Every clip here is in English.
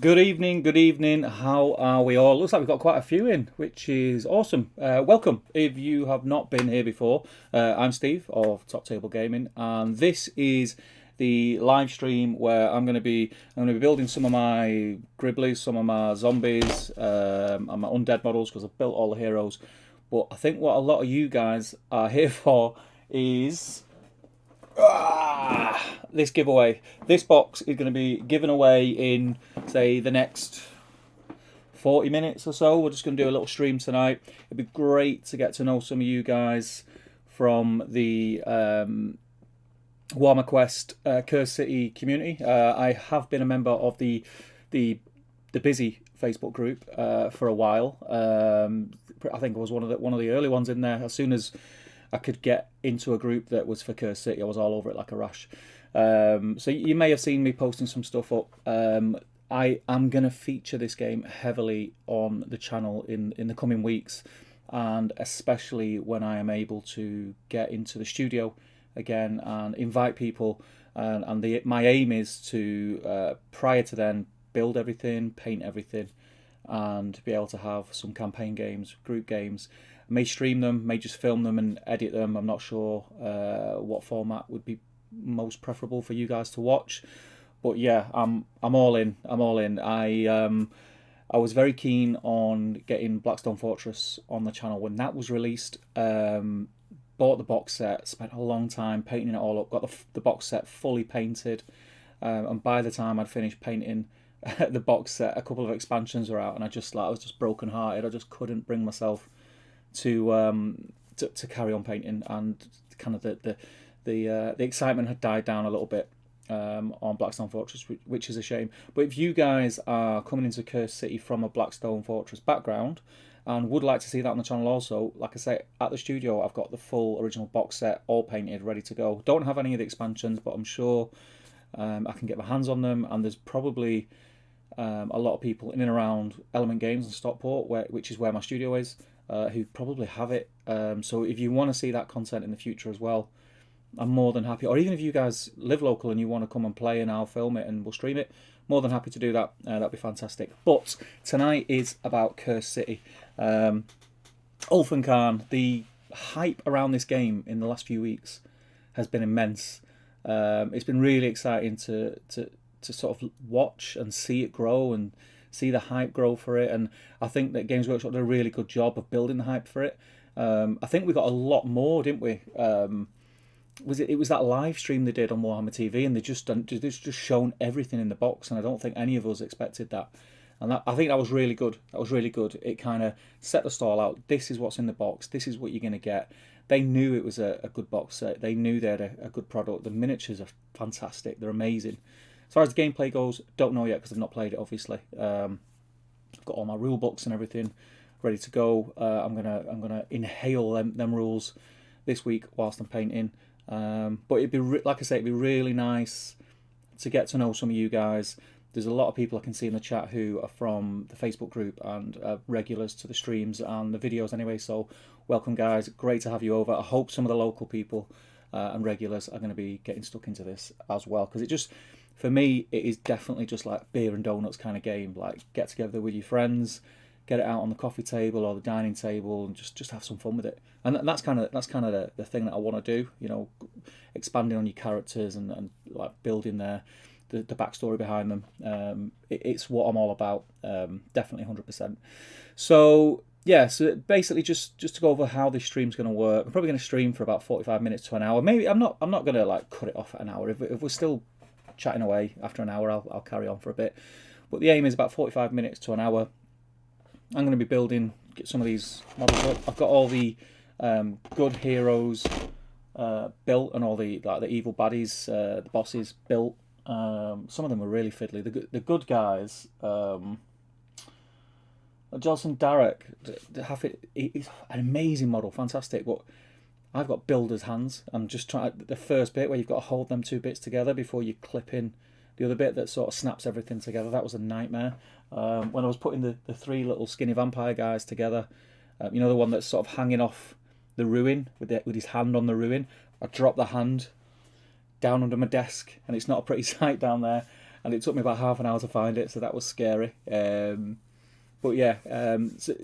Good evening, good evening. How are we all? Looks like we've got quite a few in, which is awesome. Welcome. If you have not been here before, I'm Steve of Top Table Gaming, and this is the live stream where I'm going to be building some of my Gribblies, some of my zombies, and my undead models because I've built all the heroes. But I think what a lot of you guys are here for is this giveaway. This box is going to be given away in, say, the next 40 minutes or so. We're just going to do a little stream tonight. It'd be great to get to know some of you guys from the Warhammer Quest Curse City community. I have been a member of the busy Facebook group for a while. I think I was one of the early ones in there. As soon as I could get into a group that was for Curse City, I was all over it like a rash. So you may have seen me posting some stuff up. I am going to feature this game heavily on the channel in the coming weeks, and especially when I am able to get into the studio again and invite people. And my aim is to, prior to then, build everything, paint everything, and be able to have some campaign games, group games. May stream them, may just film them and edit them. I'm not sure what format would be most preferable for you guys to watch, but yeah, I'm all in. I'm all in. I was very keen on getting Blackstone Fortress on the channel when that was released. Bought the box set, spent a long time painting it all up, got the box set fully painted, and by the time I'd finished painting the box set, a couple of expansions were out, and I was just broken hearted. I just couldn't bring myself to carry on painting, and kind of the excitement had died down a little bit on Blackstone Fortress, which is a shame. But if you guys are coming into Curse City from a Blackstone Fortress background and would like to see that on the channel also, like I say, at the studio I've got the full original box set all painted, ready to go. Don't have any of the expansions, but I'm sure I can get my hands on them, and there's probably a lot of people in and around Element Games in Stockport, which is where my studio is, who probably have it. So if you want to see that content in the future as well, I'm more than happy. Or even if you guys live local and you want to come and play and I'll film it and we'll stream it, more than happy to do that. That'd be fantastic. But tonight is about Curse City. Ulfin Khan, the hype around this game in the last few weeks has been immense. It's been really exciting to sort of watch and see it grow and see the hype grow for it. And I think that Games Workshop did a really good job of building the hype for it. I think we got a lot more, didn't we? It was that live stream they did on Warhammer TV, and they just shown everything in the box, and I don't think any of us expected that. And I think that was really good. That was really good. It kind of set the stall out. This is what's in the box. This is what you're going to get. They knew it was a good box set. They knew they had a good product. The miniatures are fantastic. They're amazing. As far as the gameplay goes, don't know yet because I've not played it, obviously. I've got all my rule books and everything ready to go. I'm gonna inhale them rules this week whilst I'm painting. But it'd be like I say, it'd be really nice to get to know some of you guys. There's a lot of people I can see in the chat who are from the Facebook group and regulars to the streams and the videos anyway. So welcome, guys. Great to have you over. I hope some of the local people and regulars are going to be getting stuck into this as well, because it just, for me, it is definitely just like beer and donuts kind of game. Like, get together with your friends, get it out on the coffee table or the dining table, and just have some fun with it. And that's kind of the thing that I want to do. You know, expanding on your characters and like building the backstory behind them. It's what I'm all about. Definitely 100%. So yeah, so basically just to go over how this stream's going to work. I'm probably going to stream for about 45 minutes to an hour. Maybe I'm not going to like cut it off at an hour. If we're still chatting away after an hour, I'll carry on for a bit. But the aim is about 45 minutes to an hour. I'm going to be get some of these models up. I've got all the good heroes built, and all the evil baddies, the bosses built. Some of them are really fiddly. The good guys, Jelson Darek, he's an amazing model, fantastic. But I've got builder's hands. I'm just trying the first bit where you've got to hold them two bits together before you clip in the other bit that sort of snaps everything together. That was a nightmare. When I was putting the three little skinny vampire guys together, you know, the one that's sort of hanging off the ruin with his hand on the ruin, I dropped the hand down under my desk, and it's not a pretty sight down there. and it took me about half an hour to find it, so that was scary. But yeah, so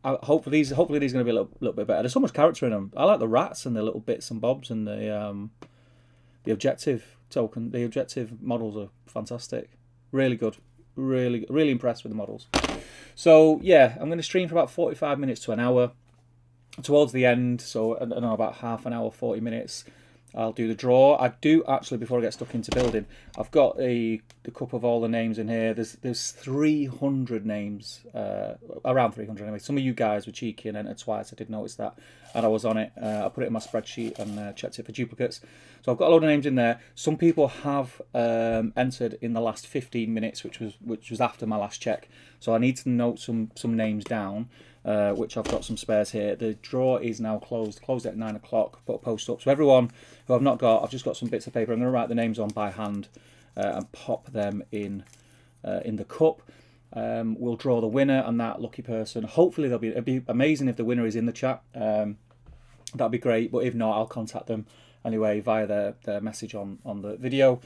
hopefully these are going to be a little bit better. There's so much character in them. I like the rats and the little bits and bobs, and the objective token. The objective models are fantastic. Really good. Really impressed with the models. So yeah, I'm going to stream for about 45 minutes to an hour. Towards the end, so I don't know, about half an hour, 40 minutes, I'll do the draw. I do actually, before I get stuck into building, I've got the cup of all the names in here. There's 300 names, around 300 anyway. Some of you guys were cheeky and entered twice. I did notice that, and I was on it. I put it in my spreadsheet and checked it for duplicates. So I've got a load of names in there. Some people have entered in the last 15 minutes, which was after my last check. So I need to note some names down. Which I've got some spares here. The draw is now closed at 9 o'clock. Put a post up. So everyone who I've not got, I've just got some bits of paper. I'm going to write the names on by hand and pop them in the cup. We'll draw the winner and that lucky person. Hopefully it'd be amazing if the winner is in the chat. That'd be great. But if not, I'll contact them anyway via their message on the video.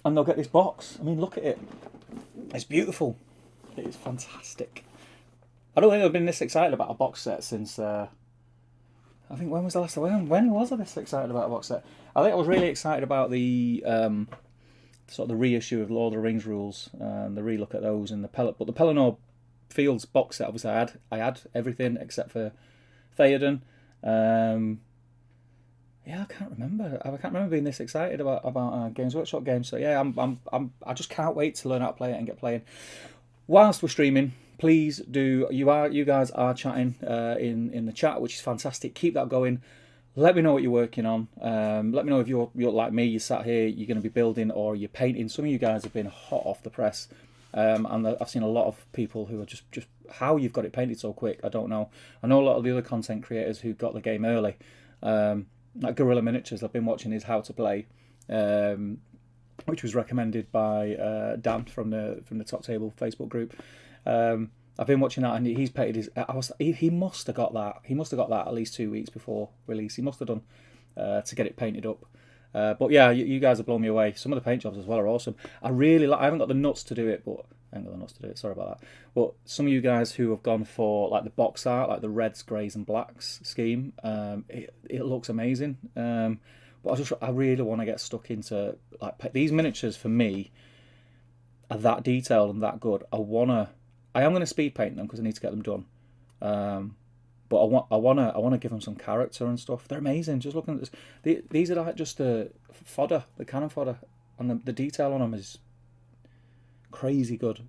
And they'll get this box. I mean, look at it. It's beautiful. It is fantastic. I don't think I've been this excited about a box set since, I think, when was the last time? When was I this excited about a box set? I think I was really excited about the sort of the reissue of Lord of the Rings rules, and the relook at those, and the Pelennor Fields box set. Obviously, I had everything except for Theoden. Yeah, I can't remember being this excited about Games Workshop games. So yeah, I just can't wait to learn how to play it and get playing. Whilst we're streaming, please do. You guys are chatting in the chat, which is fantastic. Keep that going. Let me know what you're working on. Let me know if you're like me. You sat here, you're going to be building or you're painting. Some of you guys have been hot off the press, and I've seen a lot of people who are just how you've got it painted so quick. I don't know. I know a lot of the other content creators who got the game early, like Gorilla Miniatures. I've been watching his How to Play, which was recommended by Dan from the Top Table Facebook group. I've been watching that, and he's painted his. He must have got that. He must have got that at least 2 weeks before release. He must have done to get it painted up. But yeah, you guys have blown me away. Some of the paint jobs as well are awesome. I haven't got the nuts to do it, but I haven't got the nuts to do it. Sorry about that. But some of you guys who have gone for like the box art, like the reds, greys, and blacks scheme, it looks amazing. But I really want to get stuck into like these miniatures. For me, are that detailed and that good. I am going to speed paint them because I need to get them done. But I want to give them some character and stuff. They're amazing. Just looking at this, these are like just the fodder, the cannon fodder, and the detail on them is crazy good.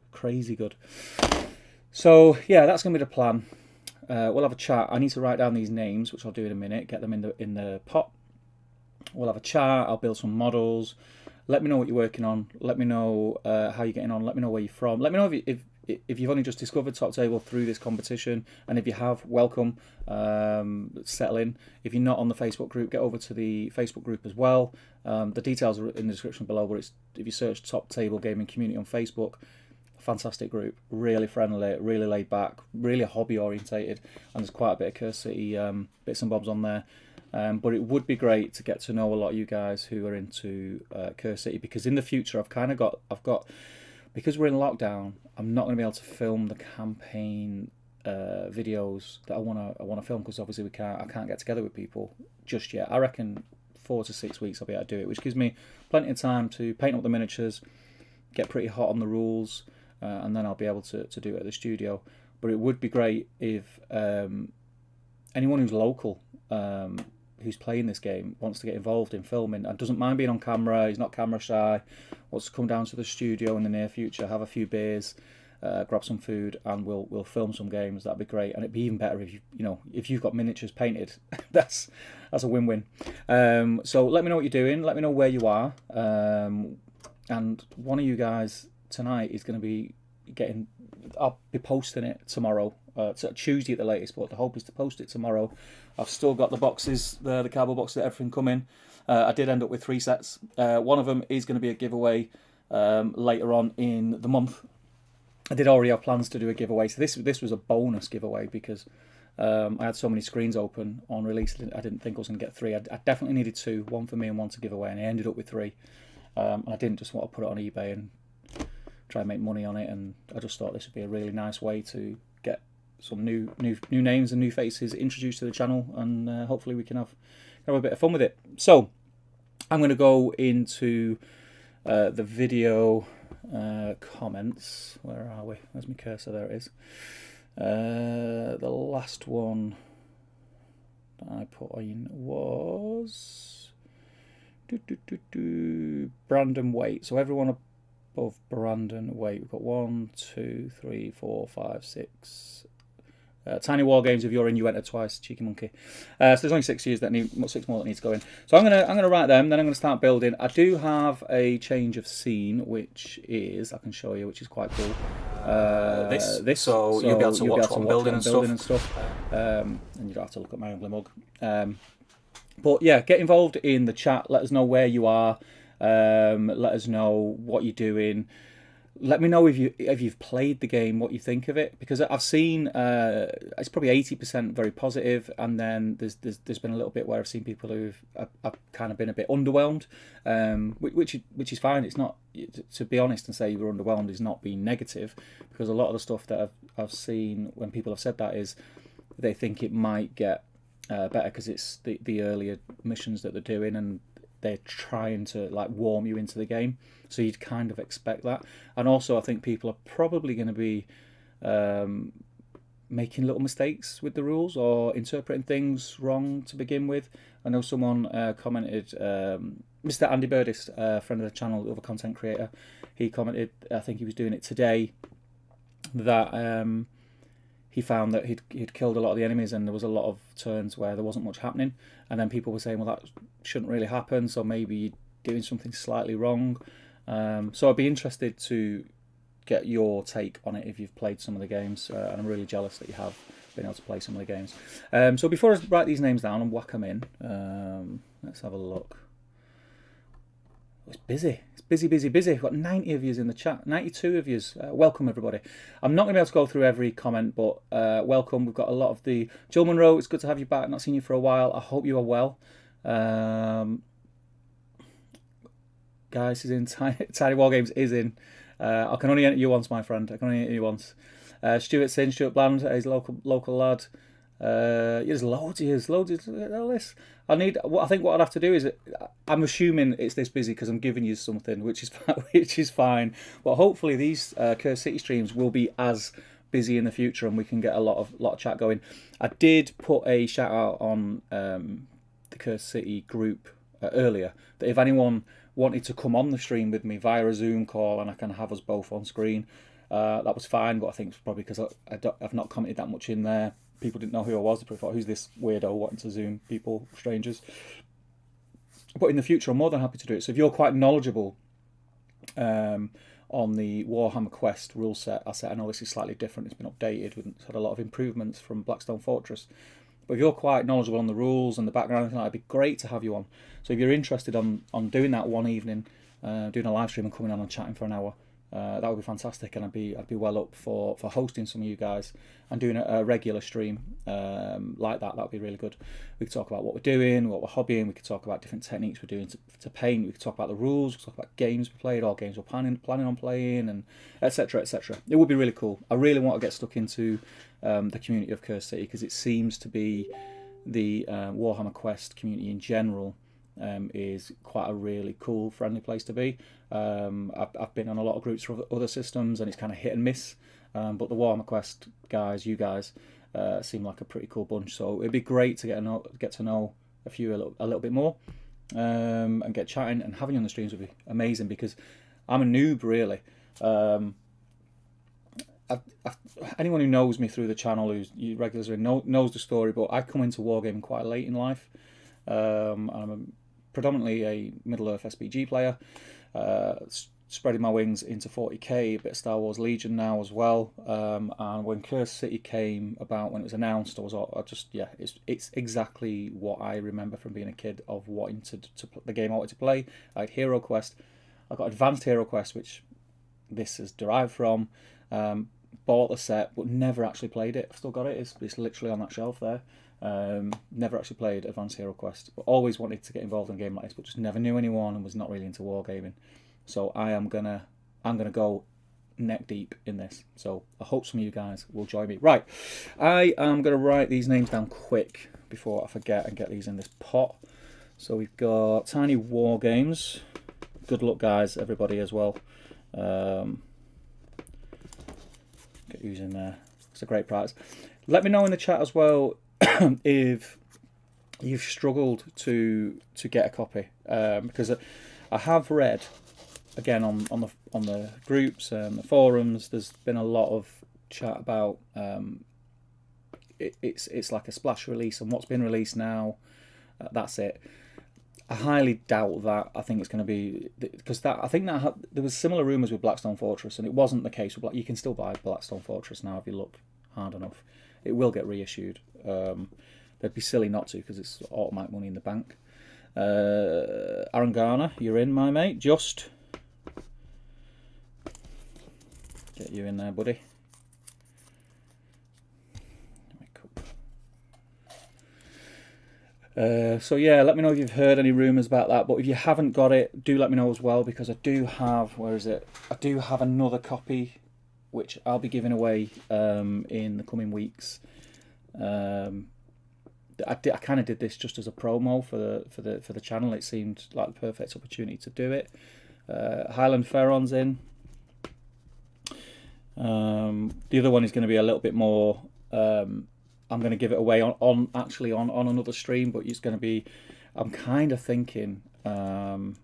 So yeah, that's going to be the plan. We'll have a chat. I need to write down these names, which I'll do in a minute. Get them in the pot. We'll have a chat. I'll build some models. Let me know what you're working on. Let me know how you're getting on. Let me know where you're from. Let me know if you've only just discovered Top Table through this competition, and if you have, welcome, settle in. If you're not on the Facebook group, get over to the Facebook group as well. The details are in the description below, but if you search Top Table Gaming Community on Facebook, fantastic group, really friendly, really laid back, really hobby orientated, and there's quite a bit of Curse City bits and bobs on there. But it would be great to get to know a lot of you guys who are into Curse City, because in the future I've got because we're in lockdown, I'm not going to be able to film the campaign videos that I want to film, because obviously I can't get together with people just yet. I reckon 4 to 6 weeks I'll be able to do it, which gives me plenty of time to paint up the miniatures, get pretty hot on the rules, and then I'll be able to do it at the studio. But it would be great if anyone who's local, who's playing this game, wants to get involved in filming and doesn't mind being on camera, he's not camera shy, wants to come down to the studio in the near future, have a few beers, grab some food, and we'll film some games. That'd be great. And it'd be even better if you've got miniatures painted. that's a win-win. So let me know what you're doing, let me know where you are, and one of you guys tonight is going to be I'll be posting it tomorrow, Tuesday at the latest, but the hope is to post it tomorrow. I've still got the boxes, the cardboard boxes, everything coming. I did end up with 3 sets. One of them is going to be a giveaway later on in the month. I did already have plans to do a giveaway, so this was a bonus giveaway because I had so many screens open on release. I didn't think I was going to get 3. I definitely needed 2, one for me and one to give away, and I ended up with 3. and I didn't just want to put it on eBay and try and make money on it. And I just thought this would be a really nice way to get some new names and new faces introduced to the channel, and hopefully we can have a bit of fun with it. So I'm going to go into the video comments. Where are we? Where's my cursor? There it is. The last one that I put in was Brandon Waite. So everyone above Brandon Waite, we've got 1, 2, 3, 4, 5, 6. Tiny War Games. If you're in, you enter twice, cheeky monkey. So there's only 6 years that need 6 more that need to go in. So I'm gonna write them. Then I'm gonna start building. I do have a change of scene, which is I can show you, which is quite cool. This, so you'll be able to watch what I'm building and stuff. And you don't have to look at my ugly mug. But yeah, get involved in the chat. Let us know where you are. Let us know what you're doing. Let me know if you've played the game, what you think of it, because I've seen it's probably 80% very positive, and then there's been a little bit where I've seen people who've kind of been a bit underwhelmed, which is fine. It's not, to be honest and say you were underwhelmed is not being negative, because a lot of the stuff that I've seen when people have said that is they think it might get better because it's the earlier missions that they're doing, and they're trying to like warm you into the game, so you'd kind of expect that. And also I think people are probably going to be making little mistakes with the rules or interpreting things wrong to begin with. I know someone commented, Mr. Andy Burdis, friend of the channel, other content creator, he commented, I think he was doing it today, that he found that he'd killed a lot of the enemies, and there was a lot of turns where there wasn't much happening, and then people were saying, well, that shouldn't really happen, so maybe you're doing something slightly wrong. So I'd be interested to get your take on it if you've played some of the games, and I'm really jealous that you have been able to play some of the games. So before I write these names down and whack them in, let's have a look. It's busy. It's busy. We've got 90 of you in the chat. 92 of you. Welcome, everybody. I'm not going to be able to go through every comment, but welcome. We've got a lot of the... Jill Monroe, it's good to have you back. Not seen you for a while. I hope you are well. Guys is in. Tiny War Games is in. I can only enter you once, my friend. I can only enter you once. Stuart Bland, he's a local lad. There's loads of all this. I think what I'd have to do is, I'm assuming it's this busy because I'm giving you something, which is fine. But hopefully these Curse City streams will be as busy in the future, and we can get a lot of chat going. I did put a shout out on the Curse City group earlier, that if anyone wanted to come on the stream with me via a Zoom call and I can have us both on screen, that was fine. But I think it's probably because I've not commented that much in there. People didn't know who I was. They probably thought, who's this weirdo wanting to Zoom people, strangers? But in the future, I'm more than happy to do it. So if you're quite knowledgeable on the Warhammer Quest rule set, I know this is slightly different. It's been updated. It's had a lot of improvements from Blackstone Fortress. But if you're quite knowledgeable on the rules and the background, it'd be great to have you on. So if you're interested on doing that one evening, doing a live stream and coming on and chatting for an hour, that would be fantastic, and I'd be well up for hosting some of you guys and doing a regular stream like that. That would be really good. We could talk about what we're doing, what we're hobbying. We could talk about different techniques we're doing to paint. We could talk about the rules. We could talk about games we played, or games we're planning on playing, and etc. etc. It would be really cool. I really want to get stuck into the community of Curse City, because it seems to be the Warhammer Quest community in general is quite a really cool, friendly place to be. I've been on a lot of groups for other systems, and it's kind of hit and miss. But the Warhammer Quest guys, you guys, seem like a pretty cool bunch. So it'd be great to get to know a few a little bit more, and get chatting, and having you on the streams would be amazing, because I'm a noob, really. Anyone who knows me through the channel, who's regulars, knows the story. But I come into wargaming quite late in life. I'm predominantly a Middle-earth SPG player, spreading my wings into 40k, a bit of Star Wars Legion now as well. And when Curse City came about, when it was announced, it's exactly what I remember from being a kid, of wanting to the game I wanted to play. I had Hero Quest. I got Advanced Hero Quest, which this is derived from. bought the set but never actually played it. I've still got it. It's literally on that shelf there. Never actually played Advanced Hero Quest, but always wanted to get involved in a game like this, but just never knew anyone and was not really into wargaming. So I'm gonna go neck deep in this. So I hope some of you guys will join me. Right, I am gonna write these names down quick before I forget and get these in this pot. So we've got Tiny War Games. Good luck, guys, everybody as well. Get who's in there. It's a great prize. Let me know in the chat as well if you've struggled to get a copy, because I have read again on the groups and the forums. There's been a lot of chat about it's like a splash release, and what's been released now, that's it. I highly doubt that. I think it's going to be, because I think that there was similar rumours with Blackstone Fortress, and it wasn't the case with you can still buy Blackstone Fortress now if you look hard enough. It will get reissued. They'd be silly not to, because it's automatic money in the bank. Aaron Garner, you're in, my mate. Just get you in there, buddy. So yeah, let me know if you've heard any rumours about that, but if you haven't got it, do let me know as well, because I do have, where is it? I do have another copy which I'll be giving away in the coming weeks. I kind of did this just as a promo for the channel. It seemed like the perfect opportunity to do it. Highland Ferron's in. The other one is going to be a little bit more. I'm going to give it away on another stream, but it's going to be. I'm kind of thinking. I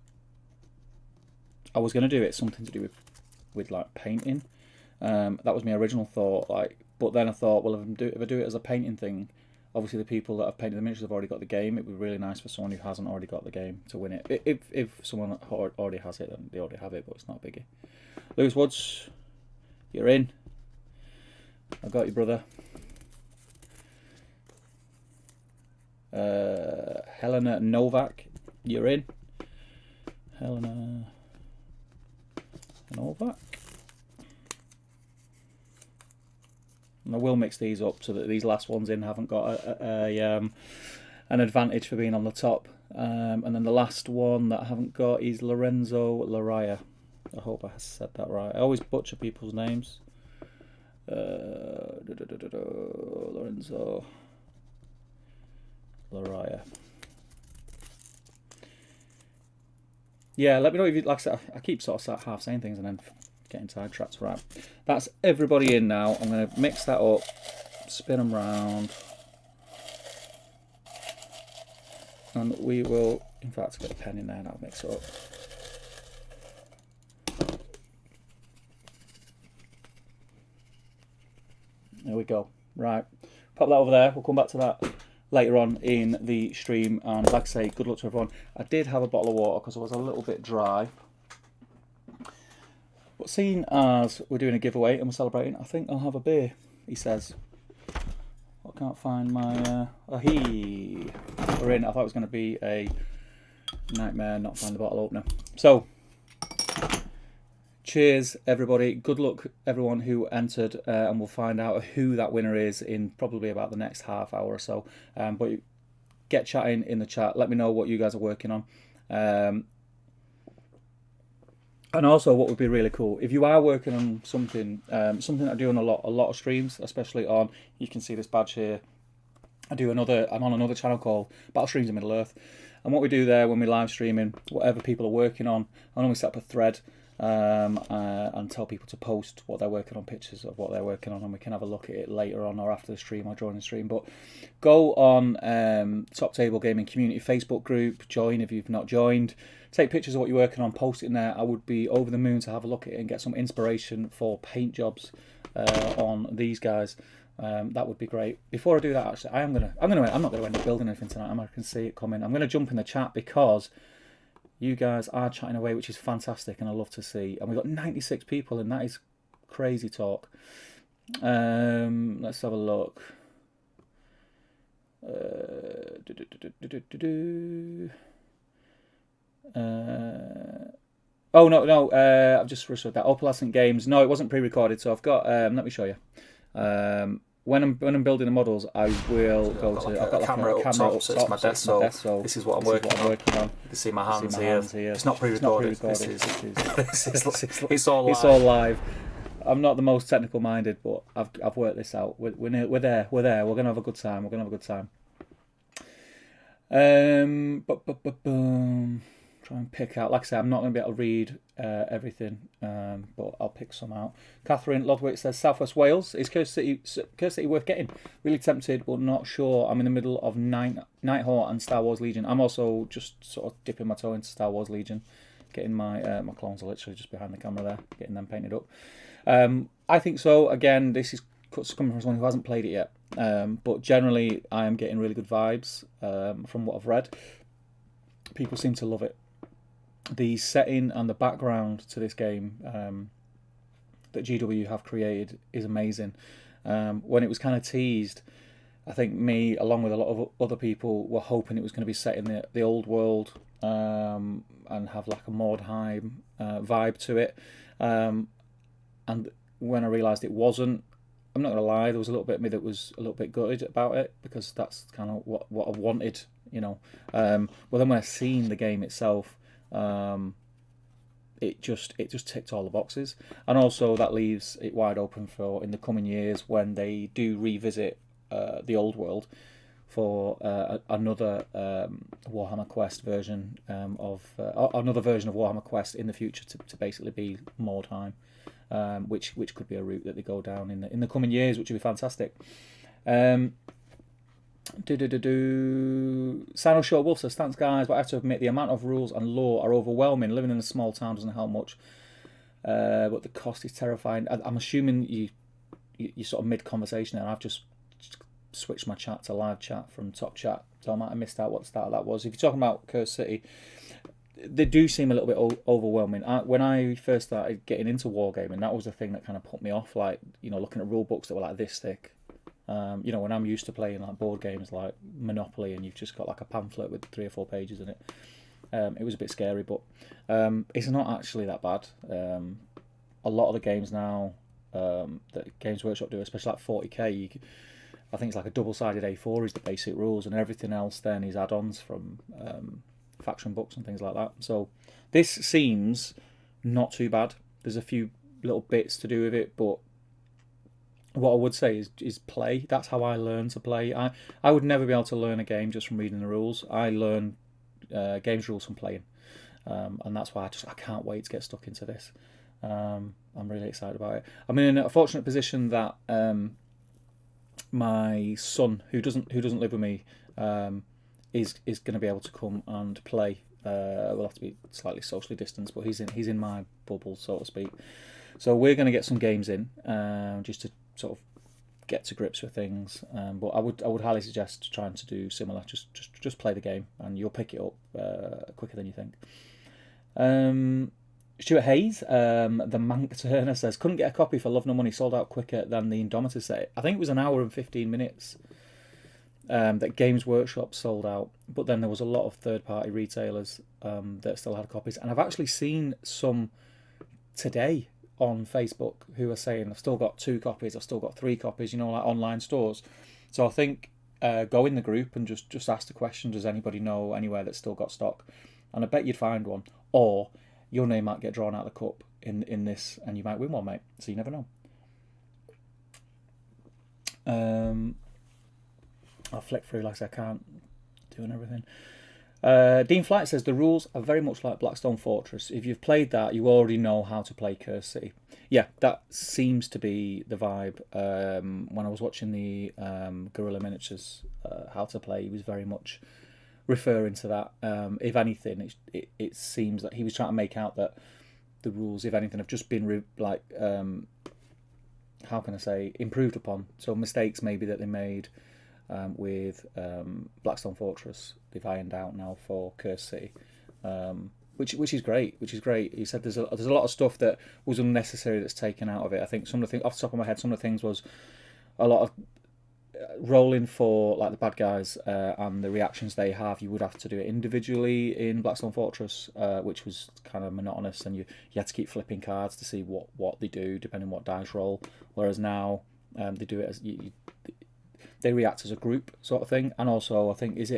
was going to do it something to do with like painting. That was my original thought. But then I thought, well, if I do it as a painting thing, obviously the people that have painted the miniatures have already got the game. It would be really nice for someone who hasn't already got the game to win it. If someone already has it, then they already have it, but it's not a biggie. Lewis Woods, you're in. I got you, brother. Helena Novak, you're in. Helena Novak. And I will mix these up so that these last ones in haven't got an advantage for being on the top. And then the last one that I haven't got is Lorenzo Laraya. I hope I said that right. I always butcher people's names. Lorenzo Laraya. Yeah, let me know if you like. I keep sort of half saying things and then getting sidetracked. Right, that's everybody in now. I'm going to mix that up, spin them round, and we will. In fact, I've got a pen in there and I'll mix it up. There we go. Right, pop that over there. We'll come back to that later on in the stream, and like I say, good luck to everyone. I did have a bottle of water because I was a little bit dry, but seeing as we're doing a giveaway and we're celebrating, I think I'll have a beer, he says. I can't find my we're in. I thought it was going to be a nightmare not find the bottle opener. So cheers everybody, good luck everyone who entered, and we'll find out who that winner is in probably about the next half hour or so. But get chatting in the chat, let me know what you guys are working on, and also what would be really cool if you are working on something something I do on a lot of streams, especially on, you can see this badge here. I'm on another channel called Battle Streams in Middle Earth, and what we do there when we're live streaming whatever people are working on, I normally set up a thread and tell people to post what they're working on, pictures of what they're working on, and we can have a look at it later on or after the stream or during the stream. But go on Top Table Gaming Community Facebook group, join if you've not joined, take pictures of what you're working on, post it in there. I would be over the moon to have a look at it and get some inspiration for paint jobs on these guys. That would be great. Before I do that, actually, I'm not gonna end up building anything tonight. I can see it coming. I'm gonna jump in the chat because you guys are chatting away, which is fantastic, and I love to see. And we've got 96 people, and that is crazy talk. Let's have a look. Oh no, I've just researched that. Opalescent Games. No, it wasn't pre-recorded, so I've got. Let me show you. When I'm building the models, I will go to. I've got like camera a camera up top, so it's my desk. So this is what I'm working on. You can see my hands here. It's not pre-recorded. It's all live. It's all live. I'm not the most technical minded, but I've worked this out. We're there. We're gonna have a good time. Try and pick out. Like I said, I'm not going to be able to read everything, but I'll pick some out. Catherine Lodwick says Southwest Wales. Is Curse City worth getting? Really tempted, but not sure. I'm in the middle of Nighthawk and Star Wars Legion. I'm also just sort of dipping my toe into Star Wars Legion, getting my clones are literally just behind the camera there, getting them painted up. I think so. Again, this is coming from someone who hasn't played it yet, but generally I am getting really good vibes from what I've read. People seem to love it. The setting and the background to this game that GW have created is amazing. When it was kind of teased, I think me, along with a lot of other people, were hoping it was going to be set in the old world and have like a Mordheim vibe to it. And when I realised it wasn't, I'm not going to lie, there was a little bit of me that was a little bit gutted about it, because that's kind of what I wanted, you know. But then when I seen the game itself, it just ticked all the boxes, and also that leaves it wide open for in the coming years when they do revisit the old world for another Warhammer Quest version another version of Warhammer Quest in the future to basically be Mordheim, which could be a route that they go down in the coming years, which would be fantastic. Sino Short Wolf says, thanks guys, but I have to admit the amount of rules and lore are overwhelming. Living in a small town doesn't help much, but the cost is terrifying. I'm assuming you sort of mid-conversation and I've just switched my chat to live chat from top chat, so I might have missed out what the start of that was. If you're talking about Curse City, they do seem a little bit overwhelming. When I first started getting into wargaming, that was the thing that kind of put me off, like, you know, looking at rule books that were like this thick. You know, when I'm used to playing like board games like Monopoly and you've just got like a pamphlet with 3 or 4 pages in it, it was a bit scary, but it's not actually that bad. A lot of the games now that Games Workshop do, especially like 40k, I think it's like a double-sided A4 is the basic rules, and everything else then is add-ons from faction books and things like that. So this seems not too bad. There's a few little bits to do with it, but what I would say is play. That's how I learn to play. I would never be able to learn a game just from reading the rules. I learn games rules from playing, and that's why I can't wait to get stuck into this. I'm really excited about it. I'm in a fortunate position that my son, who doesn't live with me, is going to be able to come and play. We'll have to be slightly socially distanced, but he's in my bubble, so to speak. So we're going to get some games in, just to sort of get to grips with things. But I would highly suggest trying to do similar. Just play the game, and you'll pick it up quicker than you think. Stuart Hayes, the Mank Turner says, couldn't get a copy for love nor money, sold out quicker than the Indomitus set. I think it was an hour and 15 minutes that Games Workshop sold out, but then there was a lot of third-party retailers that still had copies, and I've actually seen some today on Facebook who are saying I've still got 2 copies, I've still got 3 copies, you know, like online stores. So I think go in the group and just ask the question, does anybody know anywhere that's still got stock? And I bet you'd find one, or your name might get drawn out of the cup in this, and you might win one, mate. So you never know. I'll flick through, like I said, I can't do everything. Dean Flight says the rules are very much like Blackstone Fortress. If you've played that, you already know how to play Curse City. Yeah, that seems to be the vibe. When I was watching the Guerrilla Miniatures how to play, he was very much referring to that. If anything, it seems that he was trying to make out that the rules, if anything, have just been how can I say, improved upon. So mistakes maybe that they made with Blackstone Fortress, they've ironed out now for Curse City, which is great. He said there's a lot of stuff that was unnecessary that's taken out of it. I think some of the things off the top of my head, some of the things was a lot of rolling for like the bad guys and the reactions they have, you would have to do it individually in Blackstone Fortress, which was kind of monotonous, and you had to keep flipping cards to see what they do depending on what dice roll. Whereas now they do it as they react as a group sort of thing. And also I think it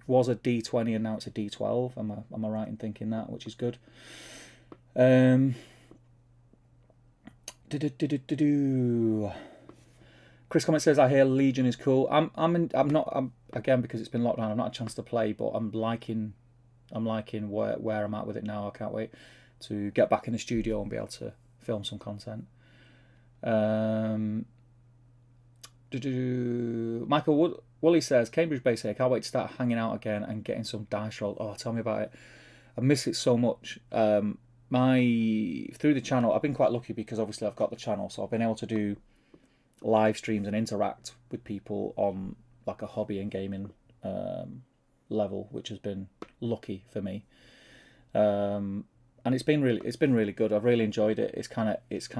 was a D20 and now it's a D12. Am I right in thinking that, which is good. Chris Comment says, I hear Legion is cool. I'm not again, because it's been locked down, I'm not a chance to play, but I'm liking where I'm at with it now. I can't wait to get back in the studio and be able to film some content. Michael Woolley says, Cambridge Base here, can't wait to start hanging out again and getting some dice roll. Oh, tell me about it. I miss it so much. Through the channel, I've been quite lucky because obviously I've got the channel, so I've been able to do live streams and interact with people on like a hobby and gaming level, which has been lucky for me. And it's been really good. I've really enjoyed it. It's kind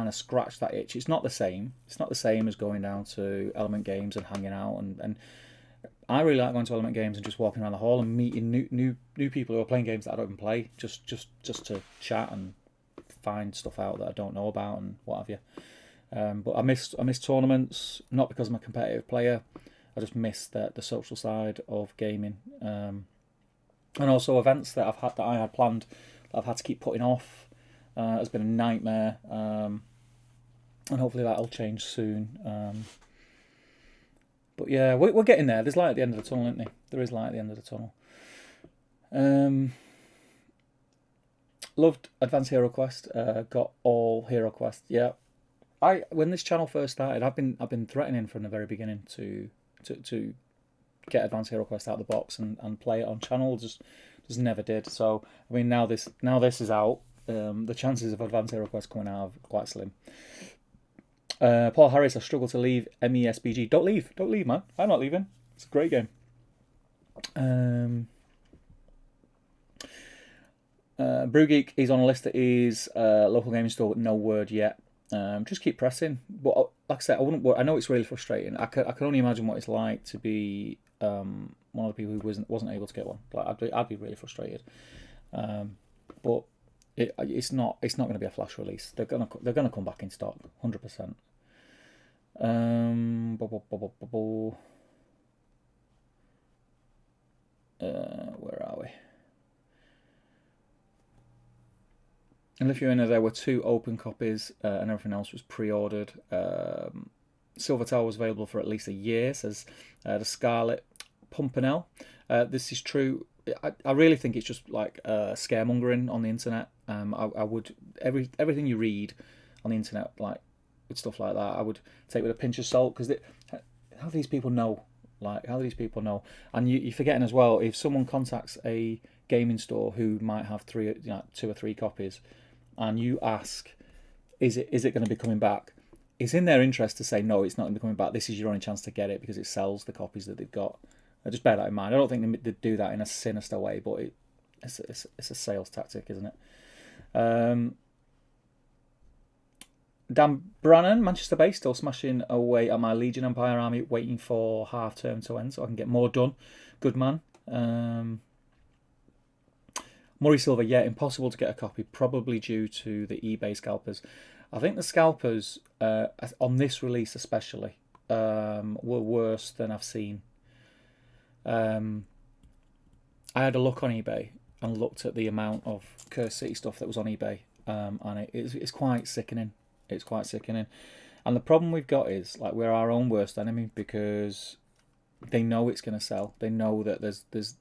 of scratched that itch. It's not the same as going down to Element Games and hanging out, and I really like going to Element Games and just walking around the hall and meeting new people who are playing games that I don't even play, just to chat and find stuff out that I don't know about and what have you. But I miss tournaments, not because I'm a competitive player. I just miss the social side of gaming, and also events that I had planned that I've had to keep putting off. Has been a nightmare, and hopefully that'll change soon. But yeah, we're getting there. There's light at the end of the tunnel, isn't there? There is light at the end of the tunnel. Loved Advanced Hero Quest. Got all Hero Quest. Yeah. When this channel first started, I've been threatening from the very beginning to get Advanced Hero Quest out of the box and play it on channel. Just never did. So I mean, now this is out. The chances of Advanced Hero Quest coming out are quite slim. Paul Harris, I struggle to leave MESBG. Don't leave, man. I'm not leaving. It's a great game. Brew Geek is on a list that is local gaming store, but no word yet. Just keep pressing. But like I said, I wouldn't. I know it's really frustrating. I can only imagine what it's like to be one of the people who wasn't able to get one. Like I'd be really frustrated. But it's not going to be a flash release. They're gonna come back in stock, 100%. Where are we? In Lithuania, there were 2 open copies, and everything else was pre-ordered. Silver Tower was available for at least a year, says the Scarlet Pumpanel. This is true. I really think it's just like scaremongering on the internet. I would everything you read on the internet, like with stuff like that, I would take with a pinch of salt, because how do these people know? Like, how do these people know? And you're forgetting as well, if someone contacts a gaming store who might have 2 or 3 copies, and you ask, is it going to be coming back? It's in their interest to say, no, it's not going to be coming back. This is your only chance to get it because it sells the copies that they've got. Just bear that in mind. I don't think they do that in a sinister way, but it's a sales tactic, isn't it? Dan Brannan, Manchester based, still smashing away at my Legion Empire army, waiting for half term to end so I can get more done. Good man. Murray Silver, yeah, impossible to get a copy, probably due to the eBay scalpers. I think the scalpers, on this release especially, were worse than I've seen. I had a look on eBay and looked at the amount of Curse City stuff that was on eBay, and it's quite sickening. It's quite sickening. And the problem we've got is, like, we're our own worst enemy, because they know it's going to sell. They know that there's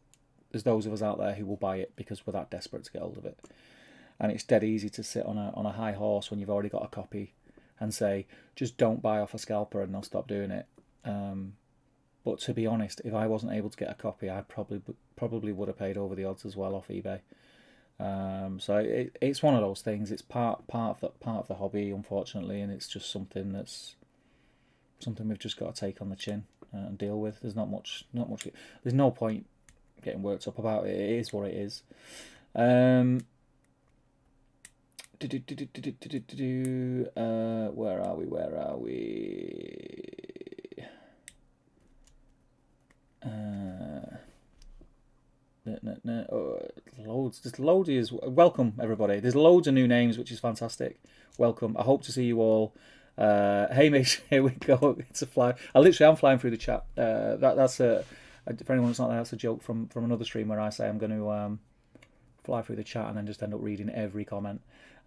those of us out there who will buy it because we're that desperate to get hold of it. And it's dead easy to sit on a high horse when you've already got a copy and say, just don't buy off a scalper and they'll stop doing it. But to be honest, if I wasn't able to get a copy, I probably would have paid over the odds as well off eBay. So it's one of those things. It's part of the hobby, unfortunately, and it's just something we've just got to take on the chin and deal with. There's not much. There's no point getting worked up about it. It is what it is. Where are we? Loads. There's loads. Welcome, everybody. There's loads of new names, which is fantastic. Welcome. I hope to see you all. Hamish, here we go. It's a fly. I literally am flying through the chat. That's a for anyone that's not there, that's a joke from another stream where I say I'm going to fly through the chat and then just end up reading every comment.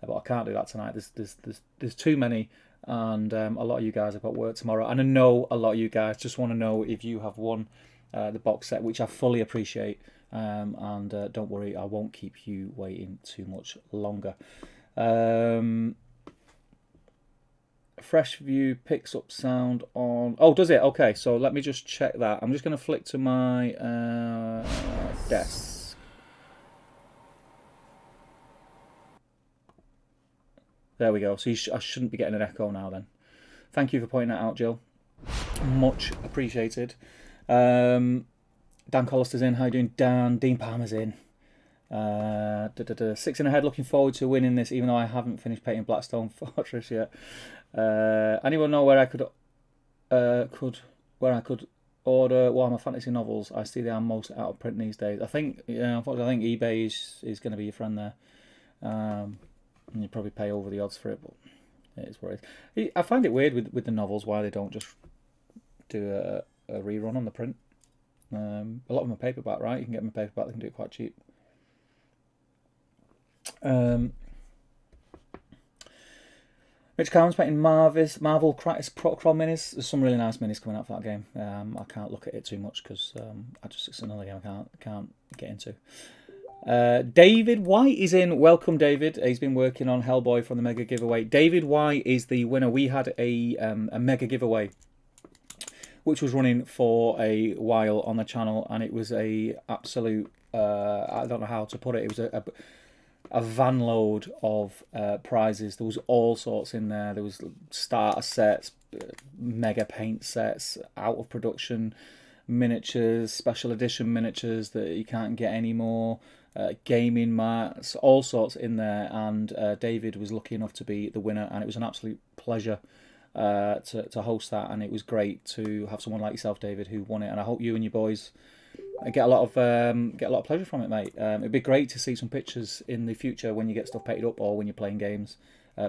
But I can't do that tonight. There's too many, and a lot of you guys have got work tomorrow. And I know a lot of you guys just want to know if you have won the box set, which I fully appreciate. And don't worry, I won't keep you waiting too much longer. Fresh View picks up sound on... Oh, does it? Okay, so let me just check that. I'm just going to flick to my desk. There we go. So I shouldn't be getting an echo now then. Thank you for pointing that out, Jill. Much appreciated. Dan Collister's in. How you doing, Dan? Dean Palmer's in. 6 in ahead. Looking forward to winning this, even though I haven't finished painting Blackstone Fortress yet. Anyone know where I could order Warhammer Fantasy novels? I see they are most out of print these days. I think, unfortunately, I think eBay is going to be your friend there. And you probably pay over the odds for it, but it is what it is. I find it weird with the novels why they don't just do a rerun on the print. A lot of them are paperback, right? You can get them in paperback. They can do it quite cheap. Rich Cowan's painting Marvel Crisis Protocol minis. There's some really nice minis coming out for that game. I can't look at it too much because it's another game I can't get into. David White is in. Welcome, David. He's been working on Hellboy from the Mega Giveaway. David White is the winner. We had a Mega Giveaway which was running for a while on the channel, and it was a absolute I don't know how to put it. It was a van load of prizes. There was all sorts in there. There was starter sets, mega paint sets, out of production miniatures, special edition miniatures that you can't get anymore, gaming mats, all sorts in there. And David was lucky enough to be the winner, and it was an absolute pleasure to host that. And it was great to have someone like yourself, David, who won it. And I hope you and your boys get a lot of pleasure from it, mate. It'd be great to see some pictures in the future when you get stuff painted up or when you're playing games.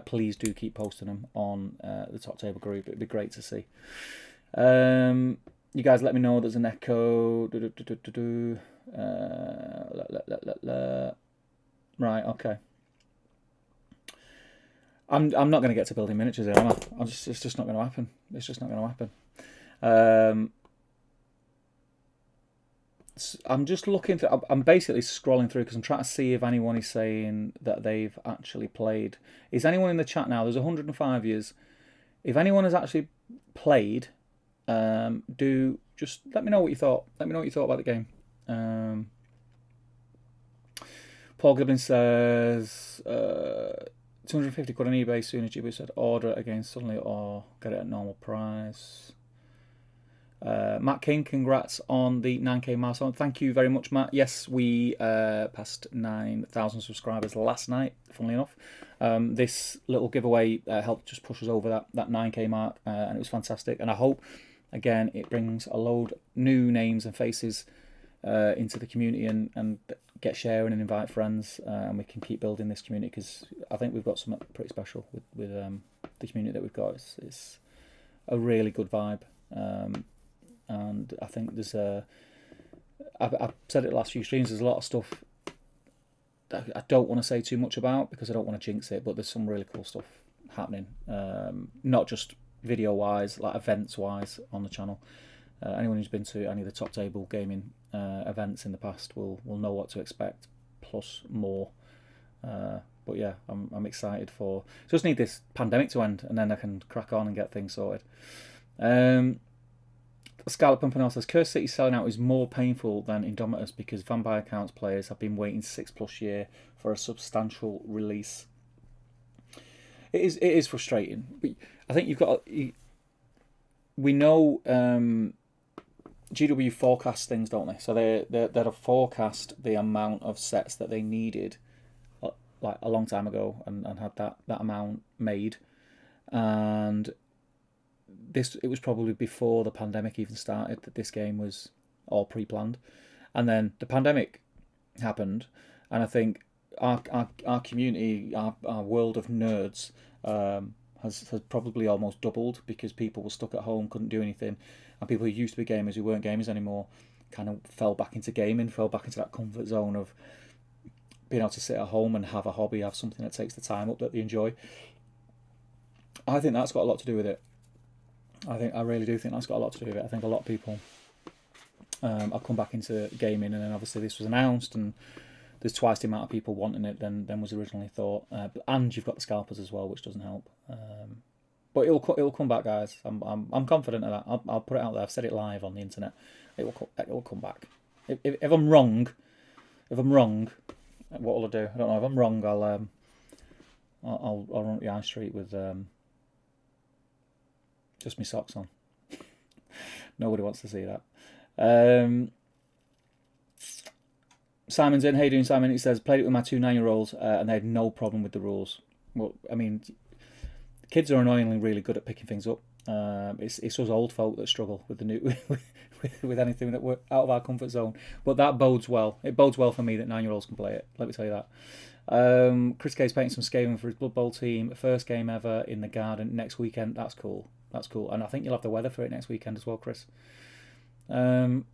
Please do keep posting them on the Top Table group. It'd be great to see. You guys let me know there's an echo. Right, okay. I'm not going to get to building miniatures here, am I? It's just not going to happen. It's just not going to happen. I'm just looking through. I'm basically scrolling through because I'm trying to see if anyone is saying that they've actually played. Is anyone in the chat now? There's 105 years. If anyone has actually played, do just let me know what you thought. Let me know what you thought about the game. Paul Gibbon says 250 quid on eBay soon as Jibby said order again suddenly or get it at normal price. Matt King, congrats on the 9k milestone. Thank you very much, Matt. Yes, we passed 9,000 subscribers last night, funnily enough. This little giveaway helped just push us over that 9k mark, and it was fantastic. And I hope, again, it brings a load new names and faces into the community and get sharing and invite friends, and we can keep building this community because I think we've got something pretty special with the community that we've got. It's a really good vibe. And I think there's I've said it the last few streams, there's a lot of stuff that I don't want to say too much about because I don't want to jinx it, but there's some really cool stuff happening, not just video wise, like events wise on the channel. Anyone who's been to any of the Top Table gaming events in the past will know what to expect, plus more. But yeah, I'm excited for, just need this pandemic to end and then I can crack on and get things sorted. Scarlet Pimpernel says Curse City selling out is more painful than Indomitus because Vampire Counts players have been waiting 6+ years for a substantial release. It is frustrating. But I think you've got. We know GW forecast things, don't they? So they'd forecast the amount of sets that they needed like a long time ago and had that amount made, and it was probably before the pandemic even started that this game was all pre-planned, and then the pandemic happened, and I think our community, our world of nerds, has probably almost doubled because people were stuck at home, couldn't do anything, and people who used to be gamers who weren't gamers anymore kind of fell back into gaming, fell back into that comfort zone of being able to sit at home and have a hobby, have something that takes the time up that they enjoy. I think that's got a lot to do with it. I really do think that's got a lot to do with it. I think a lot of people have come back into gaming, and then obviously this was announced, and there's twice the amount of people wanting it than was originally thought. And you've got the scalpers as well, which doesn't help. But it'll come back, guys. I'm confident of that. I'll put it out there. I've said it live on the internet. It will come back. If I'm wrong, what will I do? I don't know. If I'm wrong, I'll run up the high street with just my socks on. Nobody wants to see that. Simon's in. How you doing, Simon? He says, played it with my 2 9-year-olds and they had no problem with the rules. Well, I mean, kids are annoyingly really good at picking things up. It's us old folk that struggle with the new with anything that we're out of our comfort zone. But that bodes well. It bodes well for me that 9-year-olds can play it. Let me tell you that. Chris K's painting some scaling for his Blood Bowl team. First game ever in the garden next weekend. That's cool. That's cool. And I think you'll have the weather for it next weekend as well, Chris. Angry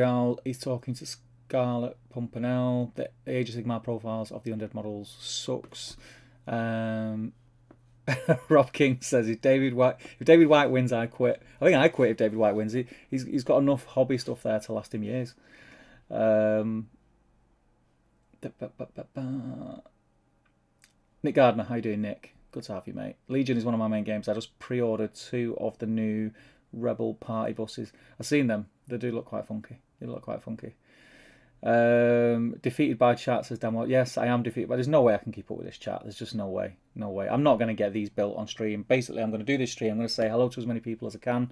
Owl is talking to Scarlet Pumpanel. The Age of Sigmar profiles of the undead models sucks. Rob King says if David White wins, I quit. I think I quit if David White wins. He's got enough hobby stuff there to last him years. Nick Gardner, how you doing, Nick? Good to have you, mate. Legion is one of my main games. I just pre-ordered 2 of the new Rebel Party buses. I've seen them. They do look quite funky. Defeated by chat, says Dan. Yes, I am defeated, but there's no way I can keep up with this chat. There's just no way. I'm not going to get these built on stream. Basically, I'm going to do this stream. I'm going to say hello to as many people as I can.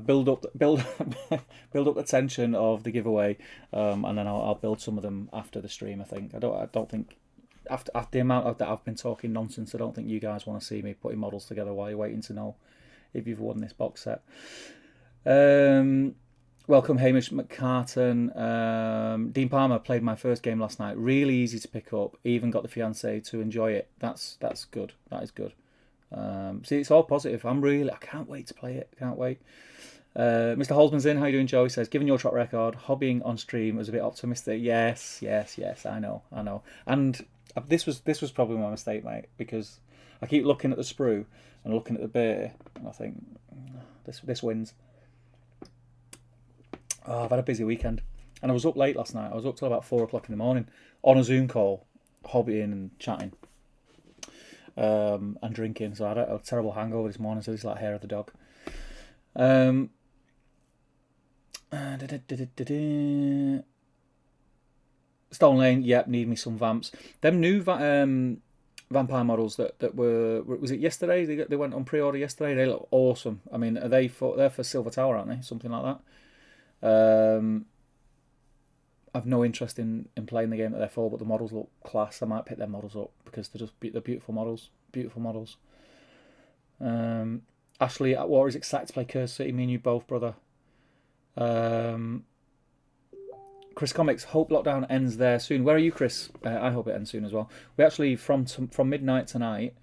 Build up the tension of the giveaway, and then I'll build some of them after the stream. I think. I don't think after the amount of that I've been talking nonsense, I don't think you guys want to see me putting models together while you're waiting to know if you've won this box set. Welcome, Hamish McCartan. Dean Palmer played my first game last night. Really easy to pick up. Even got the fiancée to enjoy it. That's good. That is good. See, it's all positive. I can't wait to play it. Can't wait. Mr. Holzman's in. How you doing, Joe? He says, given your track record, hobbying on stream was a bit optimistic. Yes. I know. And this was probably my mistake, mate, because I keep looking at the sprue and looking at the beer, and I think this wins. Oh, I've had a busy weekend, and I was up late last night. I was up till about 4 o'clock in the morning on a Zoom call, hobbying and chatting, and drinking. So I had a terrible hangover this morning. So it's like hair of the dog. Stone Lane, yep, need me some vamps. Them new vampire models that were, was it yesterday? They went on pre-order yesterday. They look awesome. I mean, they're for Silver Tower, aren't they? Something like that. I've no interest in playing the game that they're for, but the models look class. I might pick their models up because they're beautiful models. Ashley at War is excited to play Curse City. Me and you both, brother. Chris Comics, hope lockdown ends there soon. Where are you, Chris? I hope it ends soon as well. We actually, from midnight tonight,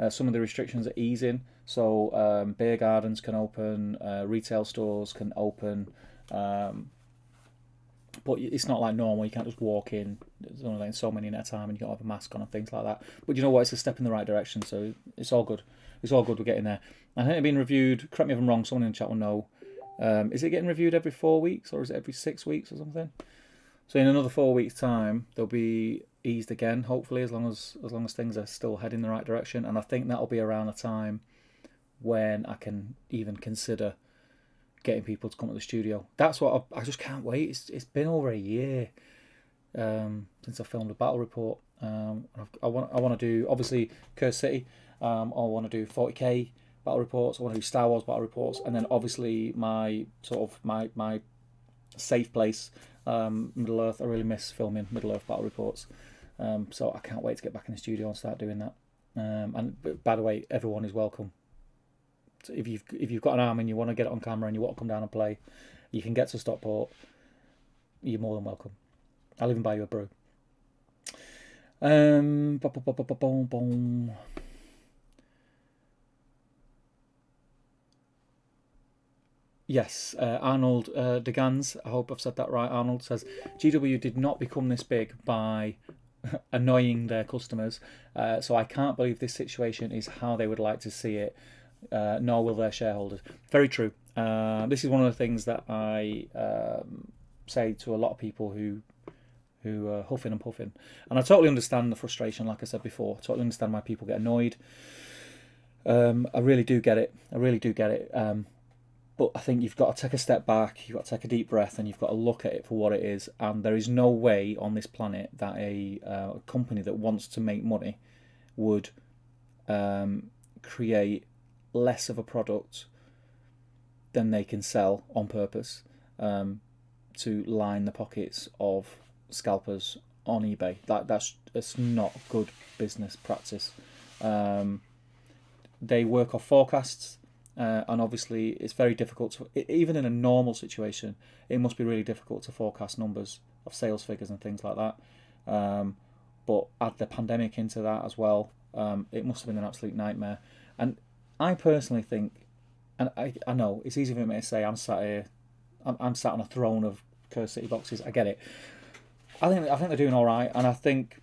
some of the restrictions are easing. So beer gardens can open, retail stores can open. But it's not like normal. You can't just walk in. There's only like so many in at a time, and you got to have a mask on and things like that. But you know what? It's a step in the right direction, so it's all good. We're getting there. I think it's been reviewed. Correct me if I'm wrong. Someone in the chat will know. Is it getting reviewed every 4 weeks, or is it every 6 weeks or something? So in another 4 weeks' time, they'll be eased again. Hopefully, as long as things are still heading in the right direction. And I think that'll be around the time when I can even consider getting people to come to the studio. That's what I just can't wait. It's been over a year since I filmed a battle report. I want to do obviously Curse City. I want to do 40k battle reports. I want to do Star Wars battle reports, and then obviously my safe place, Middle Earth. I really miss filming Middle Earth battle reports. So I can't wait to get back in the studio and start doing that. And by the way, everyone is welcome. So if you've got an arm and you want to get it on camera and you want to come down and play, you can get to Stockport you're more than welcome. I'll even buy you a brew. Yes, Arnold Degans, I hope I've said that right, Arnold, says, GW did not become this big by annoying their customers, so I can't believe this situation is how they would like to see it, nor will their shareholders. Very true. This is one of the things that I say to a lot of people who are huffing and puffing. And I totally understand the frustration, like I said before. I totally understand why people get annoyed. I really do get it. But I think you've got to take a step back, you've got to take a deep breath, and you've got to look at it for what it is. And there is no way on this planet that a company that wants to make money would create less of a product than they can sell on purpose to line the pockets of scalpers on eBay. That's not good business practice. They work off forecasts. And obviously it's very difficult to, even in a normal situation, it must be really difficult to forecast numbers of sales figures and things like that. But add the pandemic into that as well, it must have been an absolute nightmare. And I personally think, and I know it's easy for me to say, I'm sat here, I'm sat on a throne of Cursed City boxes. I get it. I think they're doing all right, and I think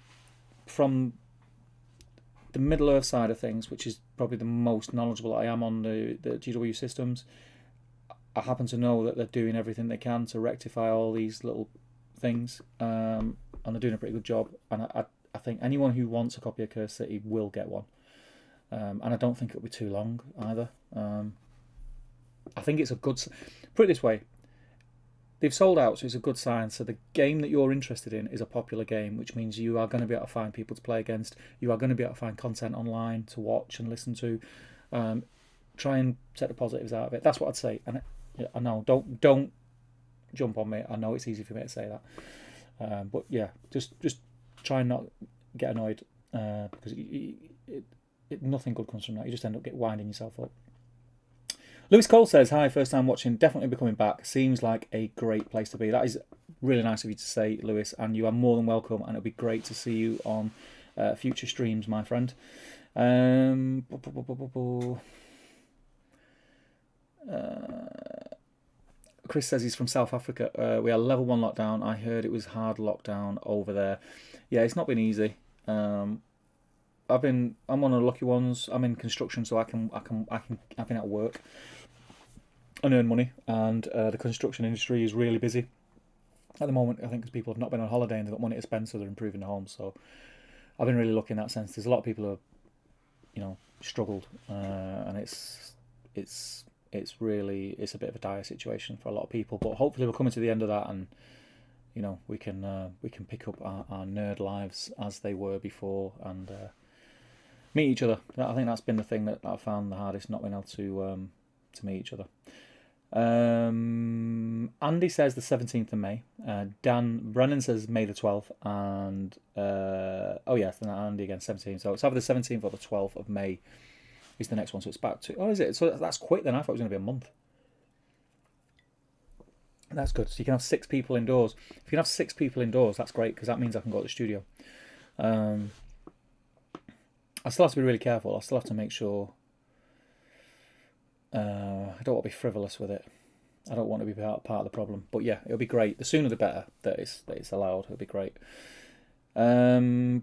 from the Middle Earth side of things, which is probably the most knowledgeable I am on the GW systems, I happen to know that they're doing everything they can to rectify all these little things, and they're doing a pretty good job. And I think anyone who wants a copy of Cursed City will get one, and I don't think it'll be too long either. I think it's a good. Put it this way. They've sold out, so it's a good sign. So the game that you're interested in is a popular game, which means you are going to be able to find people to play against. You are going to be able to find content online to watch and listen to. Try and take the positives out of it. That's what I'd say. And I know, don't jump on me. I know it's easy for me to say that, but yeah, just try and not get annoyed because nothing good comes from that. You just end up winding yourself up. Lewis Cole says, hi, first time watching, definitely be coming back. Seems like a great place to be. That is really nice of you to say, Lewis, and you are more than welcome, and it'll be great to see you on future streams, my friend. Chris says he's from South Africa. We are level 1 lockdown. I heard it was hard lockdown over there. Yeah, it's not been easy. I'm one of the lucky ones. I'm in construction, so I've been at work and earn money, and the construction industry is really busy at the moment. I think because people have not been on holiday and they've got money to spend, so they're improving their homes. So I've been really lucky in that sense. There's a lot of people who have, struggled, and it's a bit of a dire situation for a lot of people. But hopefully we're coming to the end of that, and we can pick up our nerd lives as they were before, and meet each other. I think that's been the thing that I found the hardest, not being able to meet each other. Andy says the 17th of May. Brennan says May the 12th, and Andy again 17th. So it's either the 17th or the 12th of May is the next one. So it's back to. Oh, is it? So that's quick then. I thought it was going to be a month. That's good. So you can have 6 people indoors. If you can have 6 people indoors, that's great, because that means I can go to the studio. I still have to be really careful. I still have to make sure. I don't want to be frivolous with it. I don't want to be part of the problem. But yeah, it'll be great. The sooner the better that it's allowed. It'll be great. If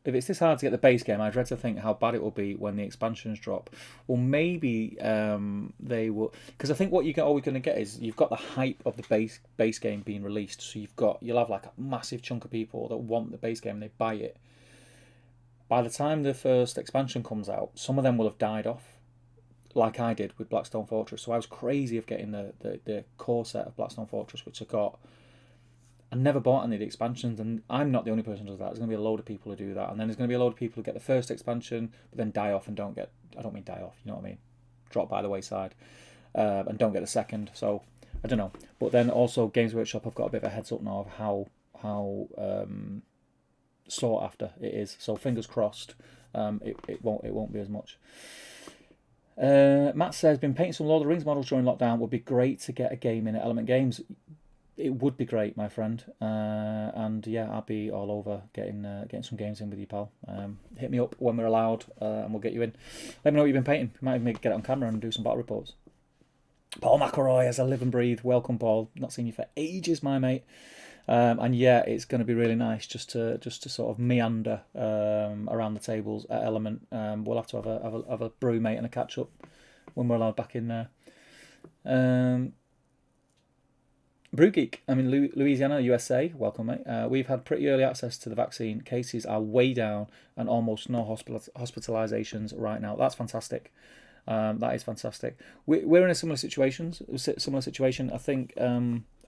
it's this hard to get the base game, I dread to think how bad it will be when the expansions drop. Well, maybe they will, because I think what you're always going to get is you've got the hype of the base game being released. So you'll have like a massive chunk of people that want the base game and they buy it. By the time the first expansion comes out, some of them will have died off, like I did with Blackstone Fortress. So I was crazy of getting the core set of Blackstone Fortress, which I got. I never bought any of the expansions, and I'm not the only person who does that. There's going to be a load of people who do that, and then there's going to be a load of people who get the first expansion, but then die off and don't get. I don't mean die off, you know what I mean? Drop by the wayside, and don't get the second. So I don't know. But then also Games Workshop have got a bit of a heads up now of how sought after it is. So fingers crossed, it won't be as much. Matt says, been painting some Lord of the Rings models during lockdown. Would be great to get a game in at Element Games. it would be great, my friend. And yeah, I'll be all over getting some games in with you, pal. Hit me up when we're allowed, and we'll get you in. Let me know what you've been painting. Might even get it on camera and do some battle reports. Paul McElroy, as I live and breathe. Welcome, Paul. Not seen you for ages, my mate. And yeah, it's going to be really nice just to sort of meander around the tables at Element. We'll have to have a brew, mate, and a catch up when we're allowed back in there. Brew Geek, I'm in Louisiana, USA. Welcome, mate. We've had pretty early access to the vaccine. Cases are way down and almost no hospitalizations right now. That's fantastic. That is fantastic. We're in a similar situation. I think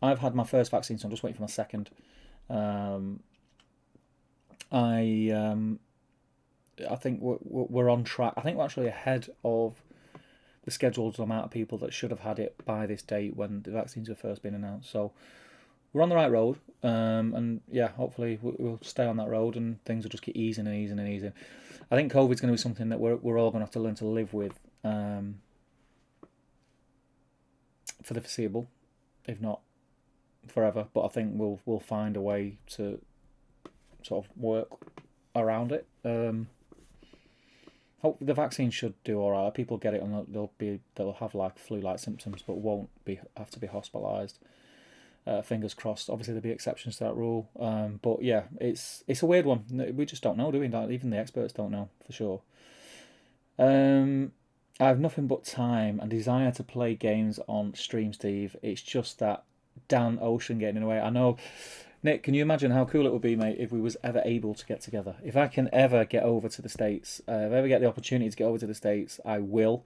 I've had my first vaccine, so I'm just waiting for my second. I think we're on track. I think we're actually ahead of the scheduled amount of people that should have had it by this date when the vaccines have first been announced. So we're on the right road, and yeah, hopefully we'll stay on that road and things will just keep easing and easing and easing. I think COVID's going to be something that we're all going to have to learn to live with for the foreseeable, if not forever. But I think we'll find a way to sort of work around it. Hope the vaccine should do all right. People get it and they'll have like flu-like symptoms, but won't have to be hospitalised. Fingers crossed. Obviously there'll be exceptions to that rule, but yeah, it's a weird one. We just don't know, do we? Even the experts don't know for sure. I have nothing but time and desire to play games on stream, Steve. It's just that Dan Ocean getting in the way. I know. Nick, can you imagine how cool it would be, mate, if we was ever able to get together? If I can ever get over to the States, if I ever get the opportunity to get over to the States, I will.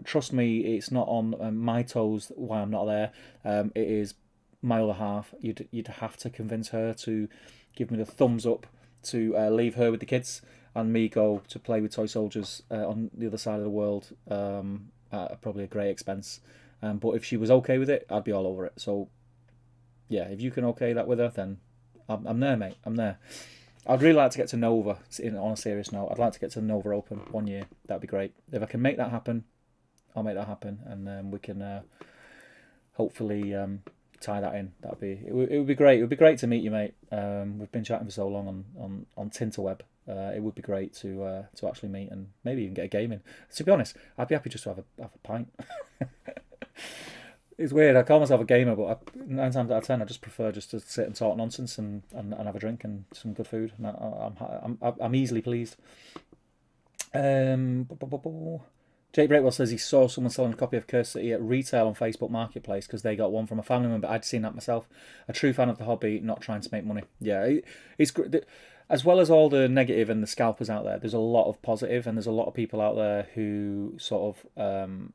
Trust me, it's not on my toes why I'm not there. It is my other half. You'd have to convince her to give me the thumbs up to leave her with the kids and me go to play with toy soldiers on the other side of the world at probably a great expense. But if she was okay with it, I'd be all over it. So yeah, if you can okay that with her, then I'm there, mate. I'm there. I'd really like to get to Nova, on a serious note. I'd like to get to Nova Open 1 year. That'd be great. If I can make that happen, I'll make that happen. And we can hopefully tie that in. It would be great. It would be great to meet you, mate. We've been chatting for so long on Tinterweb. It would be great to actually meet and maybe even get a game in. To be honest, I'd be happy just to have a pint. It's weird. I call myself a gamer, but 9 times out of 10, I just prefer just to sit and talk nonsense and have a drink and some good food. And I'm easily pleased. Jake Breakwell says he saw someone selling a copy of Curse City at retail on Facebook Marketplace because they got one from a family member. I'd seen that myself. A true fan of the hobby, not trying to make money. Yeah, it's as well as all the negative and the scalpers out there. There's a lot of positive, and there's a lot of people out there who sort of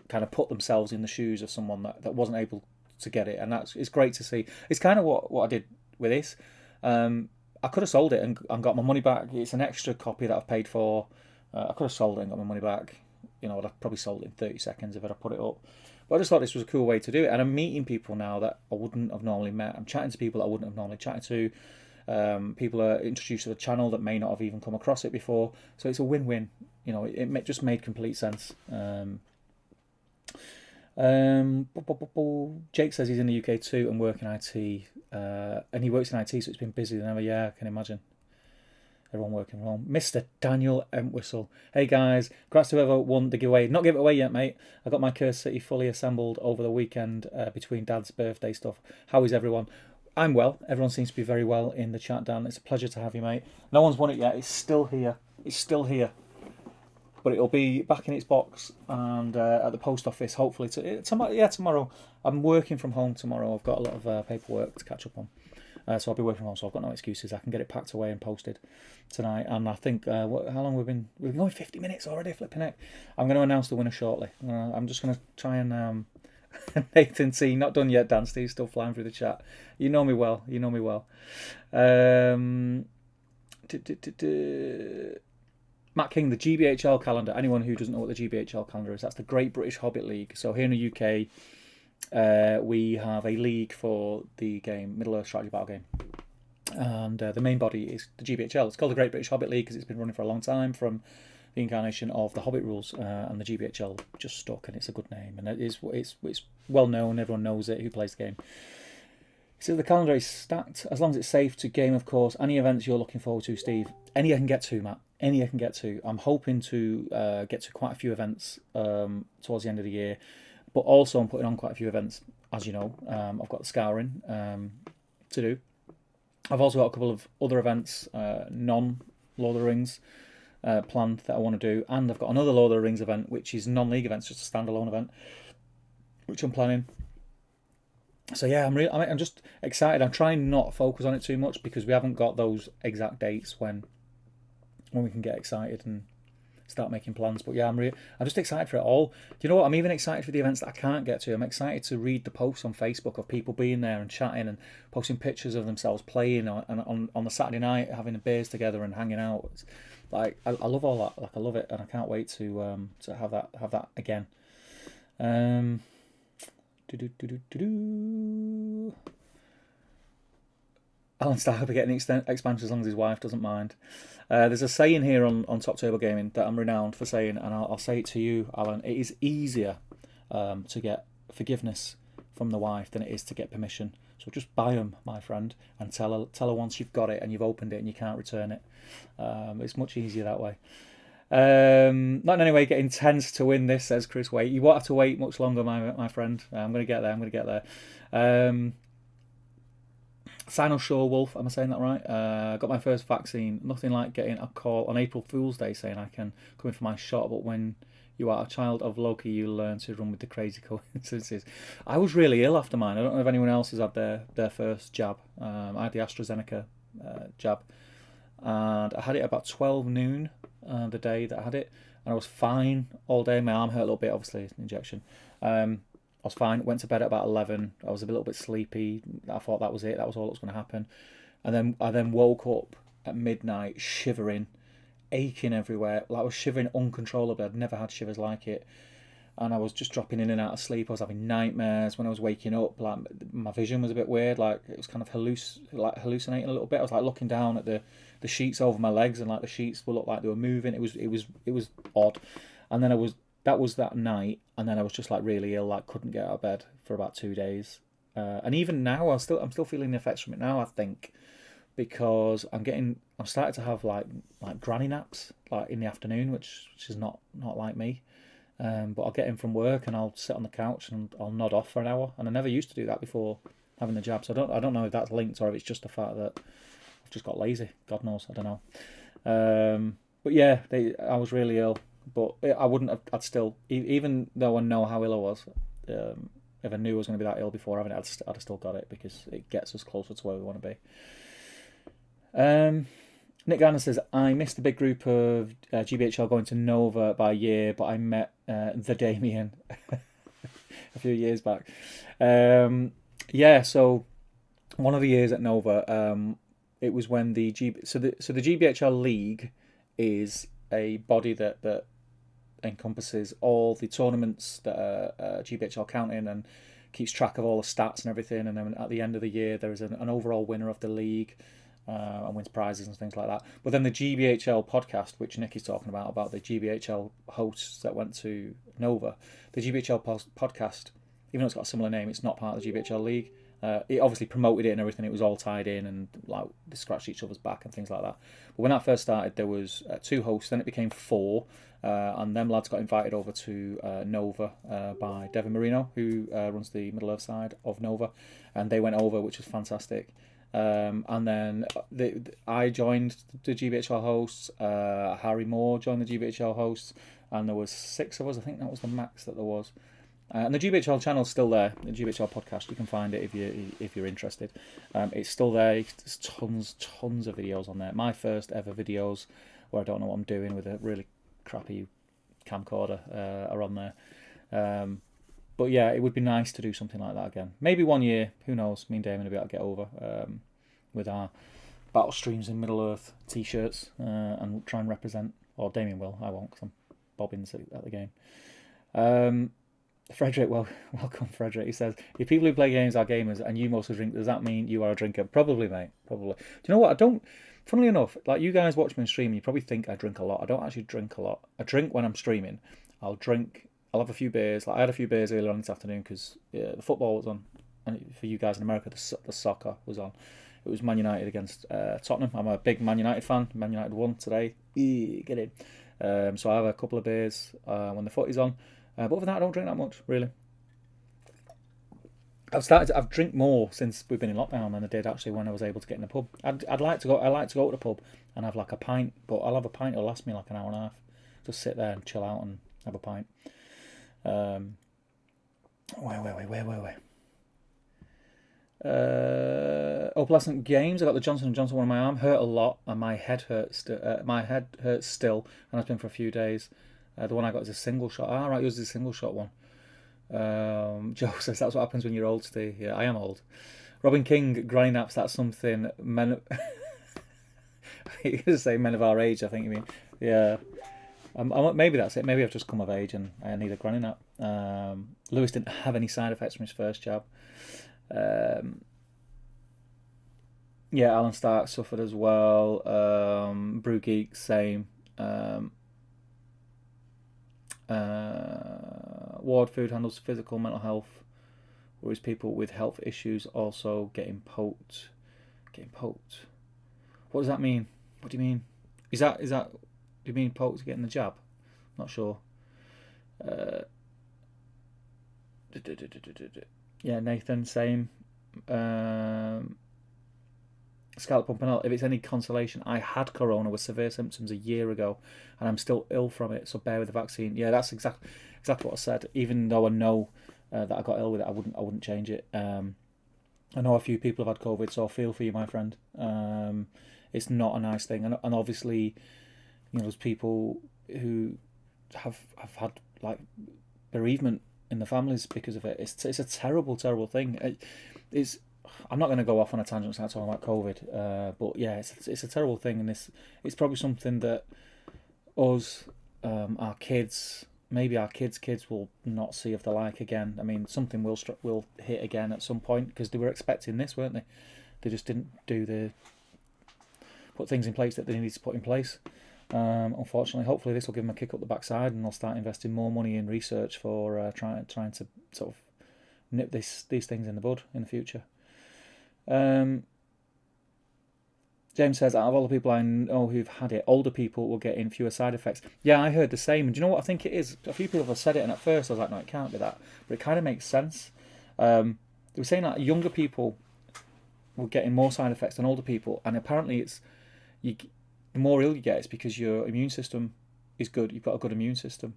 kind of put themselves in the shoes of someone that wasn't able to get it, and it's great to see. It's kind of what I did with this. I could have sold it and got my money back. It's an extra copy that I've paid for. I could have sold it and got my money back. I'd have probably sold it in 30 seconds if I'd have put it up. But I just thought this was a cool way to do it, and I'm meeting people now that I wouldn't have normally met. I'm chatting to people that I wouldn't have normally chatted to. People are introduced to the channel that may not have even come across it before. So it's a win-win. It just made complete sense. Jake says he's in the UK too and working IT, and he works in IT, so it's been busy than ever. Yeah, I can imagine. Everyone working from home. Mr. Daniel Entwistle. Hey guys, congrats to whoever won the giveaway. Not give it away yet, mate. I got my Curse City fully assembled over the weekend between Dad's birthday stuff. How is everyone? I'm well. Everyone seems to be very well in the chat, Dan. It's a pleasure to have you, mate. No one's won it yet. It's still here. But it'll be back in its box and at the post office, hopefully. Tomorrow. I'm working from home tomorrow. I've got a lot of paperwork to catch up on. So I'll be working from home, so I've got no excuses. I can get it packed away and posted tonight. And I think, how long we've been going 50 minutes already, flipping heck. I'm going to announce the winner shortly. I'm just going to try and... Nathan T, not done yet, Dan. Steve's still flying through the chat. You know me well. Matt King, the GBHL calendar. Anyone who doesn't know what the GBHL calendar is, that's the Great British Hobbit League. So here in the UK, we have a league for the game, Middle Earth Strategy Battle Game. And the main body is the GBHL. It's called the Great British Hobbit League because it's been running for a long time from the incarnation of the Hobbit rules, and the GBHL just stuck, and it's a good name. And it's well known, everyone knows it who plays the game. So the calendar is stacked, as long as it's safe to game, of course. Any events you're looking forward to, Steve? Any I can get to, Matt. Any I can get to. I'm hoping to get to quite a few events towards the end of the year, but also I'm putting on quite a few events, as you know. I've got the scouring to do. I've also got a couple of other events, non-Lord of the Rings, planned that I want to do, and I've got another Lord of the Rings event, which is non-league events, just a standalone event, which I'm planning. So yeah, I'm just excited. I'm trying not to focus on it too much because we haven't got those exact dates when we can get excited and start making plans. But yeah, I'm just excited for it all. Do you know what? I'm even excited for the events that I can't get to. I'm excited to read the posts on Facebook of people being there and chatting and posting pictures of themselves playing on the Saturday night, having a beers together and hanging out. It's like I love all that. Like I love it, and I can't wait to have that again. Alan Starr will be getting expansion as long as his wife doesn't mind. There's a saying here on Top Turbo Gaming that I'm renowned for saying, and I'll say it to you, Alan. It is easier to get forgiveness from the wife than it is to get permission. So just buy them, my friend, and tell her once you've got it and you've opened it and you can't return it. It's much easier that way. Not in any way getting tense to win this, says Chris. Wait, you won't have to wait much longer, my friend. I'm going to get there. Sinosure Wolf, am I saying that right? Got my first vaccine. Nothing like getting a call on April Fool's Day saying I can come in for my shot, but when you are a child of Loki, you learn to run with the crazy coincidences. I was really ill after mine. I don't know if anyone else has had their first jab. I had the AstraZeneca jab, and I had it about 12 noon the day that I had it, and I was fine all day. My arm hurt a little bit, obviously, it's an injection. I was fine. Went to bed at about 11. I was a little bit sleepy. I thought that was it. That was all that was going to happen. And then I woke up at midnight, shivering, aching everywhere. Like I was shivering uncontrollably. I'd never had shivers like it. And I was just dropping in and out of sleep. I was having nightmares when I was waking up. Like my vision was a bit weird. Like it was kind of hallucinating a little bit. I was like looking down at the sheets over my legs, and like the sheets would look like they were moving. It was odd. And then that was that night, and then I was just like really ill. Like couldn't get out of bed for about 2 days. And even now, I'm still feeling the effects from it now. I think because I'm starting to have like granny naps like in the afternoon, which is not like me. But I'll get in from work and I'll sit on the couch and I'll nod off for an hour. And I never used to do that before having the jab. So I don't know if that's linked or if it's just the fact that I've just got lazy. God knows, I don't know. But yeah, I was really ill. But I wouldn't have. I'd still, even though I know how ill I was, if I knew I was going to be that ill before having it, I'd have still got it because it gets us closer to where we want to be. Nick Garner says, I missed a big group of GBHL going to Nova by a year, but I met the Damien a few years back. Yeah, so one of the years at Nova, it was when the GBHL League is a body that encompasses all the tournaments that GBHL count in and keeps track of all the stats and everything. And then at the end of the year, there is an overall winner of the league. And wins prizes and things like that. But then the GBHL podcast, which Nick is talking about the GBHL hosts that went to Nova, the GBHL podcast, even though it's got a similar name, it's not part of the GBHL league. It obviously promoted it and everything. It was all tied in and like they scratched each other's back and things like that. But when that first started, there was 2 hosts. Then it became 4, and them lads got invited over to Nova by Devin Marino, who runs the Middle Earth side of Nova, and they went over, which was fantastic. And then I joined the GBHL hosts. Harry Moore joined the GBHL hosts, and there was 6 of us. I think that was the max that there was. And the GBHL channel's still there. The GBHL podcast, you can find it if you're interested. It's still there. There's tons of videos on there. My first ever videos where I don't know what I'm doing with a really crappy camcorder are on there. But yeah, it would be nice to do something like that again. Maybe one year, who knows? Me and Damon will be able to get over with our Battle Streams in Middle Earth t-shirts and try and represent. Or Damien will, I won't, because I'm bobbins at the game. Frederick, welcome, Frederick. He says, if people who play games are gamers and you mostly drink, does that mean you are a drinker? Probably, mate. Probably. Do you know what? I don't. Funnily enough, like you guys watch me on stream, you probably think I drink a lot. I don't actually drink a lot. I drink when I'm streaming. I'll have a few beers. Like I had a few beers earlier on this afternoon because the football was on, and for you guys in America, the soccer was on. It was Man United against Tottenham. I'm a big Man United fan. Man United won today. Get in. So I have a couple of beers when the footy's on. But other than that, I don't drink that much, really. I've drink more since we've been in lockdown than I did actually when I was able to get in the pub. I'd like to go. I like to go to the pub and have like a pint, but I'll have a pint. It'll last me like an hour and a half. Just sit there and chill out and have a pint. Where? Pleasant Games. I got the Johnson & Johnson one on my arm. Hurt a lot, and my head hurts. My head hurts still, and it's been for a few days. The one I got is a single shot. Right, yours is a single shot one. Joe says that's what happens when you're old, Steve. Yeah, I am old. Robin King, grind apps. That's something men. You're gonna say men of our age. I think you mean. Yeah. Maybe that's it. Maybe I've just come of age and I need a granny nap. Lewis didn't have any side effects from his first jab. Yeah, Alan Stark suffered as well. Brew Geek, same. Ward Food handles physical, mental health, whereas people with health issues also getting poked. Getting poked. What does that mean? What do you mean? Is that? Do you mean poked getting the jab? Not sure. Yeah, Nathan, same. Scalp pumping. If it's any consolation, I had corona with severe symptoms a year ago, and I'm still ill from it. So bear with the vaccine. Yeah, that's exactly what I said. Even though I know that I got ill with it, I wouldn't change it. I know a few people have had COVID, so I feel for you, my friend. It's not a nice thing, and obviously, you know, there's people who have had like bereavement in the families because of it. It's a terrible thing. I'm not going to go off on a tangent start talking about COVID, but yeah, it's a terrible thing, and it's probably something that us, our kids, maybe our kids' will not see of the like again. I mean, something will hit again at some point because they were expecting this, weren't they? They just didn't put things in place that they needed to put in place. Unfortunately, hopefully this will give them a kick up the backside, and they'll start investing more money in research for trying to sort of nip these things in the bud in the future. James says, out of all the people I know who've had it, older people will get in fewer side effects. Yeah, I heard the same. And do you know what I think it is? A few people have said it, and at first I was like, no, it can't be that. But it kind of makes sense. They were saying that younger people will get in more side effects than older people, and apparently the more ill you get, it's because your immune system is good. You've got a good immune system.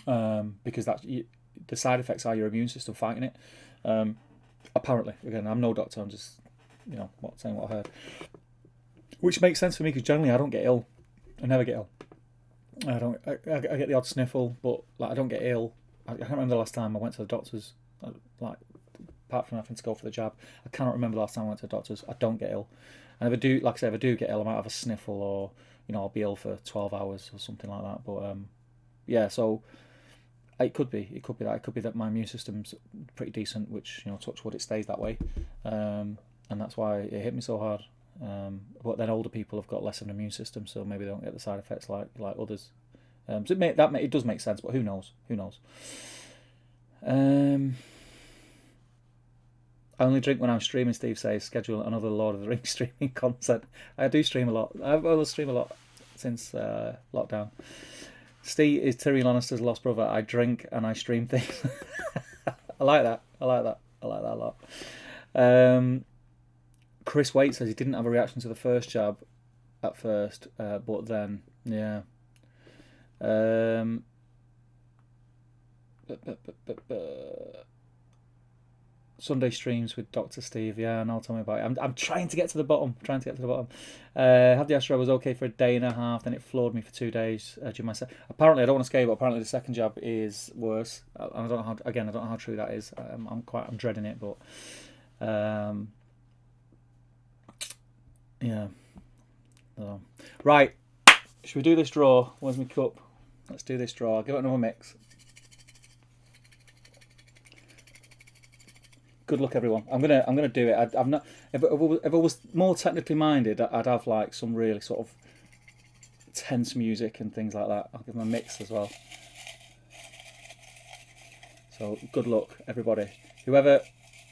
Because the side effects are your immune system fighting it. Apparently, again, I'm no doctor. I'm just, saying what I heard, which makes sense for me because generally I don't get ill. I never get ill. I get the odd sniffle, but like I don't get ill. I can't remember the last time I went to the doctors. Apart from having to go for the jab, I cannot remember the last time I went to the doctors. I don't get ill, and if I do get ill, I might have a sniffle or I'll be ill for 12 hours or something like that. But yeah, so. It could be that. It could be that my immune system's pretty decent, which, touch wood, it stays that way. And that's why it hit me so hard. But then older people have got less of an immune system, so maybe they don't get the side effects like others. So it does make sense, but who knows? I only drink when I'm streaming, Steve says. Schedule another Lord of the Rings streaming content. I do stream a lot. I will stream a lot since lockdown. Steve is Tyrion Lannister's lost brother. I drink and I stream things. I like that a lot. Chris Waite says he didn't have a reaction to the first jab at first, but then, yeah. Sunday streams with Dr. Steve. Yeah, and tell me about it. I'm trying to get to the bottom. Had the Astro was okay for a day and a half, then it floored me for 2 days during my set. Apparently, I don't want to scare, but apparently the second jab is worse. I don't know how true that is. I'm dreading it, but yeah. Right. Should we do this draw? Where's my cup? Let's do this draw. I'll give it another mix. Good luck, everyone. I'm gonna do it. I'm not. If I was more technically minded, I'd have like some really sort of tense music and things like that. I'll give them a mix as well. So good luck, everybody. Whoever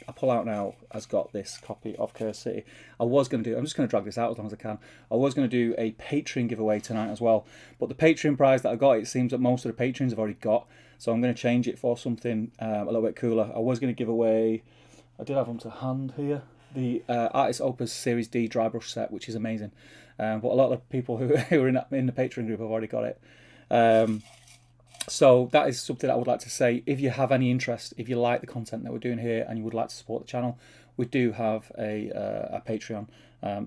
I pull out now has got this copy of Cursed City. I'm just going to drag this out as long as I can. I was going to do a Patreon giveaway tonight as well, but the Patreon prize that I got, it seems that most of the patrons have already got, so I'm going to change it for something a little bit cooler. I was going to give away, I did have them to hand here, the Artist Opus Series D dry brush set, which is amazing, but a lot of people who are in the Patreon group have already got it. So that is something I would like to say. If you have any interest, if you like the content that we're doing here and you would like to support the channel, we do have a Patreon.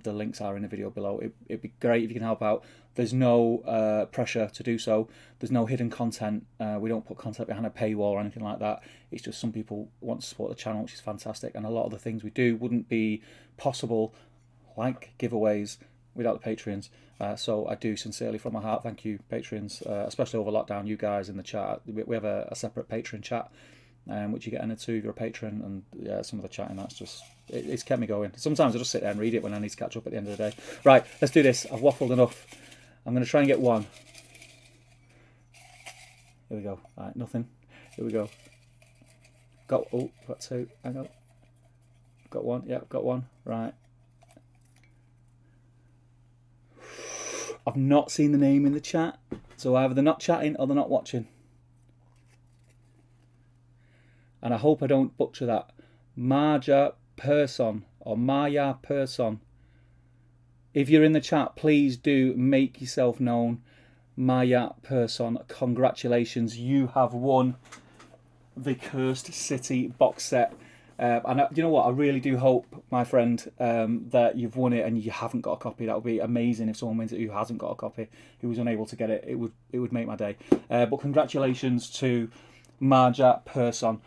The links are in the video below. It'd be great if you can help out. There's no pressure to do so. There's no hidden content. We don't put content behind a paywall or anything like that. It's just some people want to support the channel, which is fantastic. And a lot of the things we do wouldn't be possible, like giveaways, without the Patreons. So I do sincerely from my heart thank you, Patreons, especially over lockdown, you guys in the chat. We have a separate Patreon chat, which you get entered to if you're a patron, and yeah, some of the chatting, that's just, it's kept me going. Sometimes I just sit there and read it when I need to catch up at the end of the day. Right, let's do this. I've waffled enough. I'm going to try and get one. Here we go. All right, nothing. Here we go. Got two. Hang on. Got one. Yeah, got one. Right. I've not seen the name in the chat, so either they're not chatting or they're not watching. And I hope I don't butcher that. Marja Person or Maya Person. If you're in the chat, please do make yourself known. Maya Person, congratulations. You have won the Cursed City box set. And you know what? I really do hope, my friend, that you've won it and you haven't got a copy. That would be amazing if someone wins it who hasn't got a copy, who was unable to get it. It would make my day. But congratulations to Marja Person.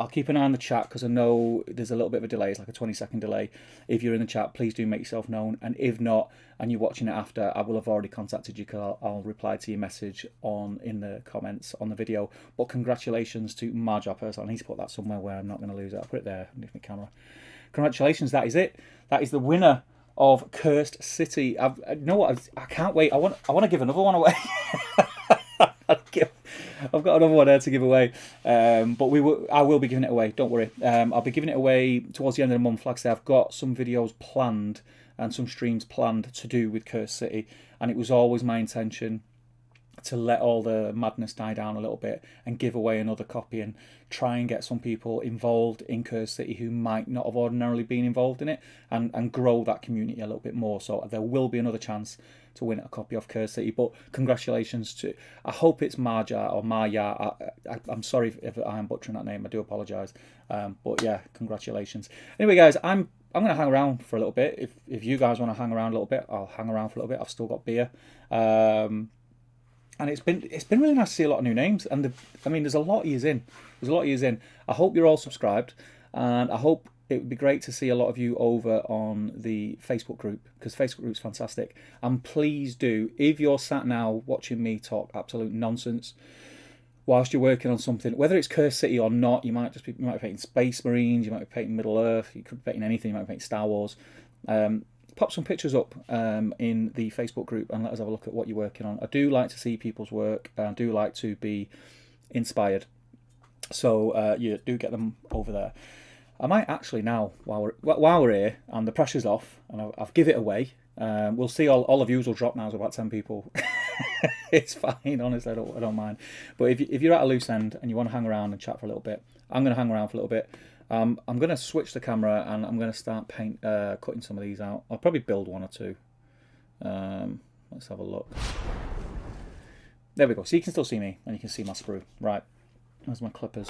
I'll keep an eye on the chat because I know there's a little bit of a delay. It's like a 20-second delay. If you're in the chat, please do make yourself known. And if not, and you're watching it after, I will have already contacted you because I'll reply to your message in the comments on the video. But congratulations to Marja Person. I need to put that somewhere where I'm not going to lose it. I'll put it there underneath my camera. Congratulations, that is it. That is the winner of Cursed City. You know what? I can't wait. I want to give another one away. I've got another one there to give away, but I will be giving it away. Don't worry. I'll be giving it away towards the end of the month. Like I say, I've got some videos planned and some streams planned to do with Cursed City, and it was always my intention to let all the madness die down a little bit and give away another copy and try and get some people involved in Cursed City who might not have ordinarily been involved in it, and grow that community a little bit more. So there will be another chance to win a copy of Cursed City. But congratulations to, I hope it's Marja or Maya. I'm sorry if I am butchering that name. I do apologise. But yeah, congratulations. Anyway, guys, I'm going to hang around for a little bit. If you guys want to hang around a little bit, I'll hang around for a little bit. I've still got beer. And it's been really nice to see a lot of new names, and there's a lot of yous in. There's a lot of yous in. I hope you're all subscribed, and I hope it would be great to see a lot of you over on the Facebook group, because Facebook group's fantastic. And please do, if you're sat now watching me talk absolute nonsense whilst you're working on something, whether it's Cursed City or not, you might be painting Space Marines, you might be painting Middle Earth, you could be painting anything, you might be painting Star Wars. Pop some pictures up in the Facebook group and let us have a look at what you're working on. I do like to see people's work. I do like to be inspired. So you do get them over there. I might actually now, while we're here and the pressure's off, and I've give it away. We'll see. All of yous will drop now. There's about 10 people. It's fine, honestly. I don't mind. But if you're at a loose end and you want to hang around and chat for a little bit, I'm going to hang around for a little bit. I'm going to switch the camera and I'm going to start cutting some of these out. I'll probably build one or two. Let's have a look. There we go. So you can still see me and you can see my sprue. Right. There's my clippers.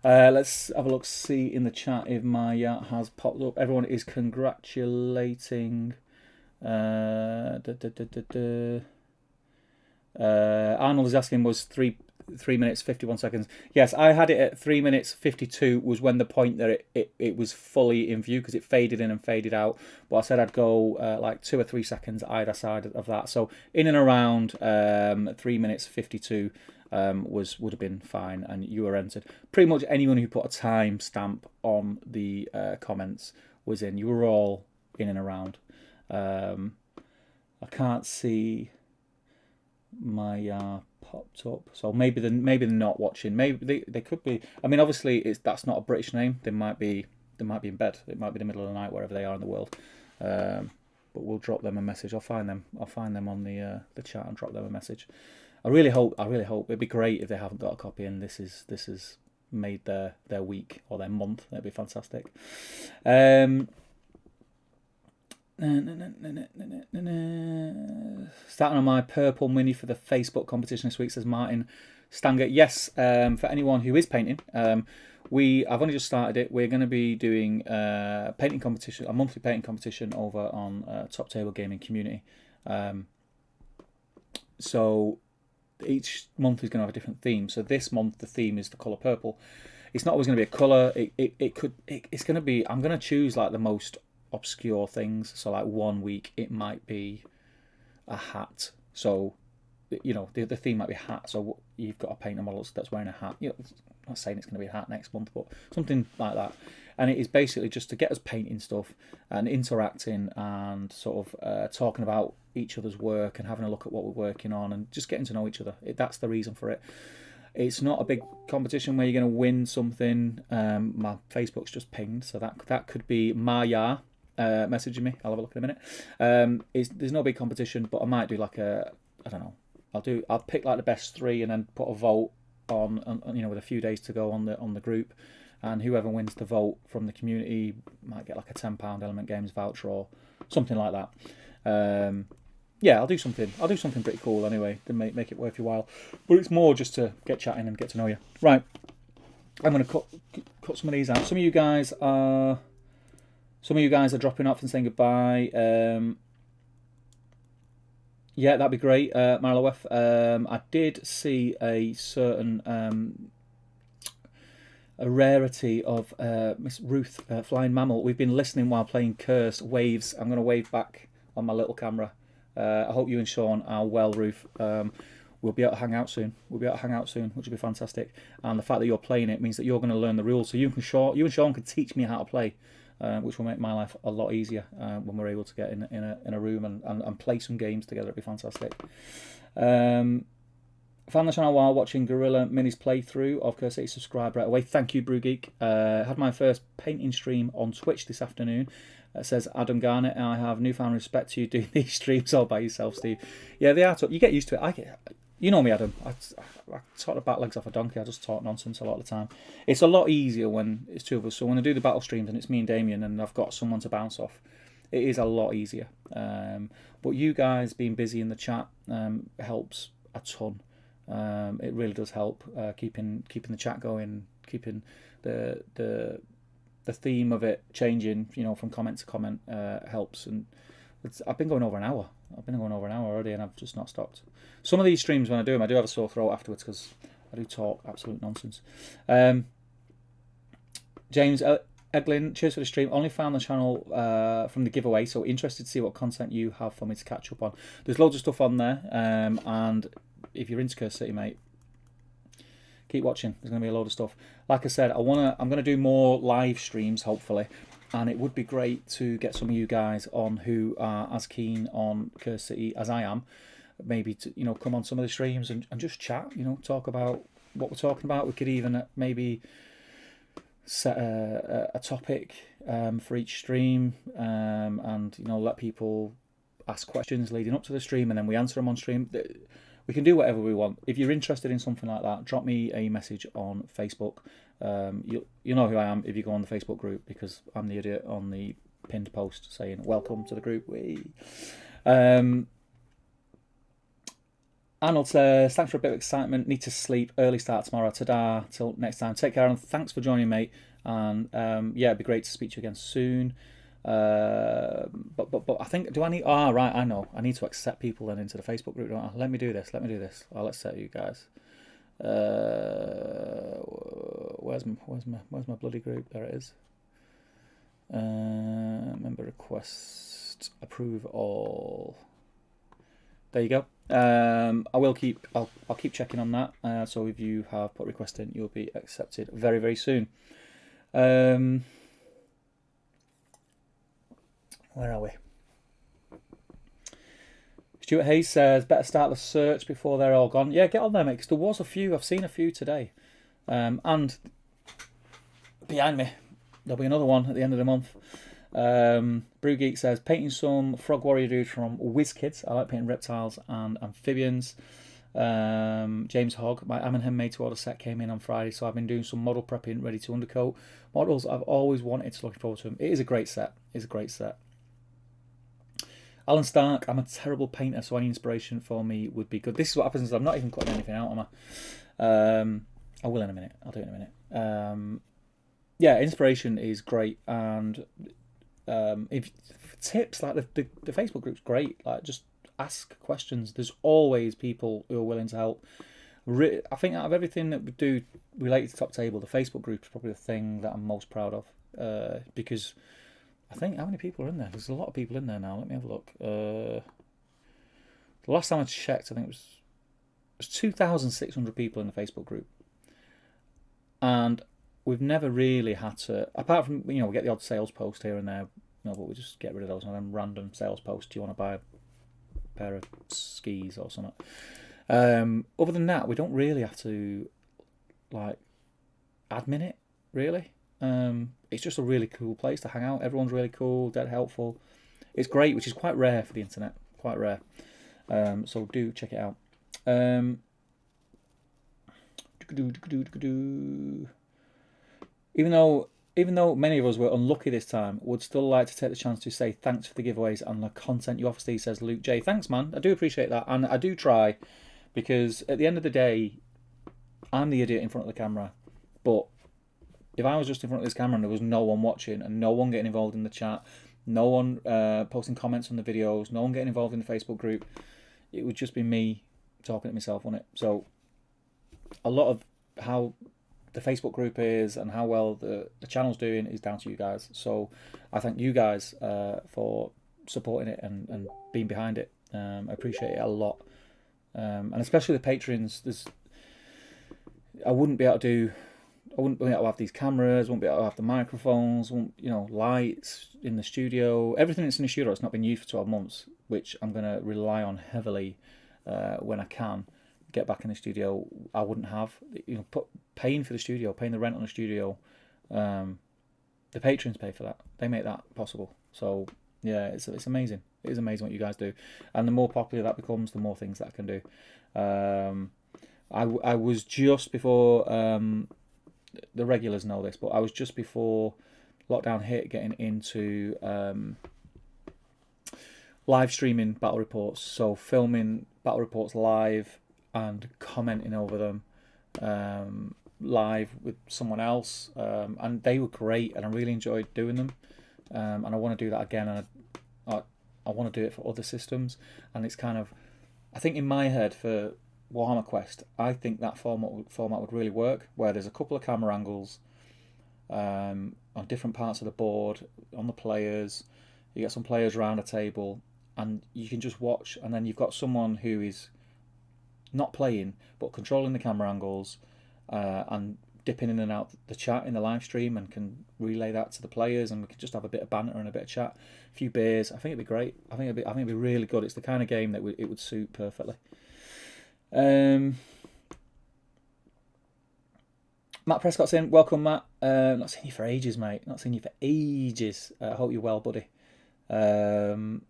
Let's have a look, see in the chat if Maya has popped up. Everyone is congratulating. Arnold is asking, was 3 minutes 51 seconds? Yes, I had it at 3 minutes 52 was when the point that it was fully in view, because it faded in and faded out. But I said I'd go like 2 or 3 seconds either side of that. So in and around 3 minutes 52 would have been fine, and you were entered. Pretty much anyone who put a time stamp on the comments was in. You were all in and around. I can't see my popped up. So maybe they're not watching. Maybe they could be. I mean, obviously that's not a British name. They might be in bed. It might be the middle of the night wherever they are in the world. But we'll drop them a message. I'll find them on the chat and drop them a message. I really hope it'd be great if they haven't got a copy and this is made their week or their month. That'd be fantastic. Starting on my purple mini for the Facebook competition this week, says Martin Stanger. Yes, for anyone who is painting, I've only just started it. We're going to be doing a monthly painting competition over on Top Table Gaming Community. So each month is going to have a different theme. So this month the theme is the colour purple. It's not always going to be a colour. It's going to be. I'm going to choose like the most obscure things. So like one week it might be a hat. So the theme might be hat. So you've got to paint a model that's wearing a hat. I'm not saying it's going to be a hat next month, but something like that. And it is basically just to get us painting stuff and interacting and sort of talking about each other's work and having a look at what we're working on and just getting to know each other. That's the reason for it. It's not a big competition where you're going to win something. My Facebook's just pinged, so that could be Maya messaging me. I'll have a look in a minute. There's no big competition, but I might do like I don't know. I'll pick like the best 3 and then put a vote on with a few days to go on the group, and whoever wins the vote from the community might get like a £10 Element Games voucher or something like that. Yeah, I'll do something pretty cool anyway to make it worth your while. But it's more just to get chatting and get to know you. Right, I'm going to cut some of these out. Some of you guys are dropping off and saying goodbye. Yeah, that'd be great, Marlo F. I did see a certain a rarity of Miss Ruth Flying Mammal. We've been listening while playing Cursed Waves. I'm going to wave back on my little camera. I hope you and Sean are well, Ruth. We'll be able to hang out soon. Which will be fantastic. And the fact that you're playing it means that you're going to learn the rules. So you and Sean can teach me how to play, which will make my life a lot easier when we're able to get in a room and play some games together. It'd be fantastic. Found the channel while watching Gorilla Mini's playthrough of Curse 8. Subscribe right away. Thank you, Brewgeek. Had my first painting stream on Twitch this afternoon. Says Adam Garnett. I have newfound respect to you doing these streams all by yourself, Steve. Yeah, they are tough. You get used to it. You know me, Adam. I talk the back legs off a donkey. I just talk nonsense a lot of the time. It's a lot easier when it's two of us. So when I do the battle streams and it's me and Damien and I've got someone to bounce off, it is a lot easier. But you guys being busy in the chat helps a ton. It really does help keeping the chat going, keeping the theme of it changing, from comment to comment helps. And I've been going over an hour. Already, and I've just not stopped. Some of these streams, when I do them, I do have a sore throat afterwards because I do talk absolute nonsense. James Eglin, cheers for the stream. Only found the channel from the giveaway, so interested to see what content you have for me to catch up on. There's loads of stuff on there, and if you're into Curse City, mate, keep watching. There's going to be a load of stuff. Like I said, I'm going to do more live streams, hopefully. And it would be great to get some of you guys on who are as keen on Curse City as I am. Maybe to come on some of the streams and just chat. Talk about what we're talking about. We could even maybe set a topic for each stream, and let people ask questions leading up to the stream, and then we answer them on stream. We can do whatever we want. If you're interested in something like that, drop me a message on Facebook. You know who I am if you go on the Facebook group, because I'm the idiot on the pinned post saying welcome to the group. Arnold says, thanks for a bit of excitement. Need to sleep. Early start tomorrow. Ta-da. Till next time. Take care, and thanks for joining, mate. And it'd be great to speak to you again soon. But I think, do I need... right, I know. I need to accept people then into the Facebook group, don't I? Let me do this. Let's set you guys. Where's my bloody group? There it is. Member request, approve all. There you go. I'll keep checking on that. So if you have put a request in, you'll be accepted very, very soon. Where are we? Stuart Hayes says, better start the search before they're all gone. Yeah, get on there, mate, because there was a few. I've seen a few today. And behind me, there'll be another one at the end of the month. Brew Geek says, painting some Frog Warrior dudes from WizKids. I like painting reptiles and amphibians. James Hogg, my Am & Hem made to order set came in on Friday, so I've been doing some model prepping ready to undercoat. Models I've always wanted, to looking forward to them. It is a great set. It's a great set. Alan Stark, I'm a terrible painter, so any inspiration for me would be good. This is what happens, I'm not even cutting anything out, am I? I will in a minute. I'll do it in a minute. Yeah, inspiration is great, and if tips, like the Facebook group's great. Like, just ask questions. There's always people who are willing to help. I think out of everything that we do related to Top Table, the Facebook group is probably the thing that I'm most proud of, because I think, how many people are in there? There's a lot of people in there now. Let me have a look. The last time I checked, I think it was 2,600 people in the Facebook group, and we've never really had to, apart from, we get the odd sales post here and there, but we just get rid of those random sales posts. Do you want to buy a pair of skis or something? Other than that, we don't really have to admin it, really. It's just a really cool place to hang out. Everyone's really cool, dead helpful. It's great, which is quite rare for the internet. Quite rare. So do check it out. Even though many of us were unlucky this time, would still like to take the chance to say thanks for the giveaways and the content you offer, Steve, says Luke J. Thanks, man. I do appreciate that, and I do try, because at the end of the day, I'm the idiot in front of the camera. But if I was just in front of this camera and there was no one watching and no one getting involved in the chat, no one posting comments on the videos, no one getting involved in the Facebook group, it would just be me talking to myself, wouldn't it? So a lot of how the Facebook group is and how well the channel's doing is down to you guys. So I thank you guys for supporting it and being behind it. I appreciate it a lot. And especially the patrons. I wouldn't be able to have these cameras, wouldn't be able to have the microphones, lights in the studio. Everything that's in the studio has not been used for 12 months, which I'm going to rely on heavily when I can get back in the studio. I wouldn't have, paying for the studio, paying the rent on the studio. The patrons pay for that. They make that possible. So yeah, it's amazing. It is amazing what you guys do, and the more popular that becomes, the more things that I can do. I was just before, the regulars know this, but I was just before lockdown hit getting into live streaming battle reports, so filming battle reports live and commenting over them live with someone else, and they were great, and I really enjoyed doing them, and I want to do that again, and I want to do it for other systems. And it's kind of, I think in my head for Warhammer Quest, I think that format would really work, where there's a couple of camera angles on different parts of the board, on the players. You get some players around a table, and you can just watch, and then you've got someone who is not playing but controlling the camera angles, and dipping in and out the chat in the live stream, and can relay that to the players, and we can just have a bit of banter and a bit of chat, a few beers. I think it'd be great. I think it'd be really good. It's the kind of game that it would suit perfectly. Matt Prescott's in. Welcome, Matt. Not seen you for ages, mate. Not seen you for ages. I hope you're well, buddy. Martin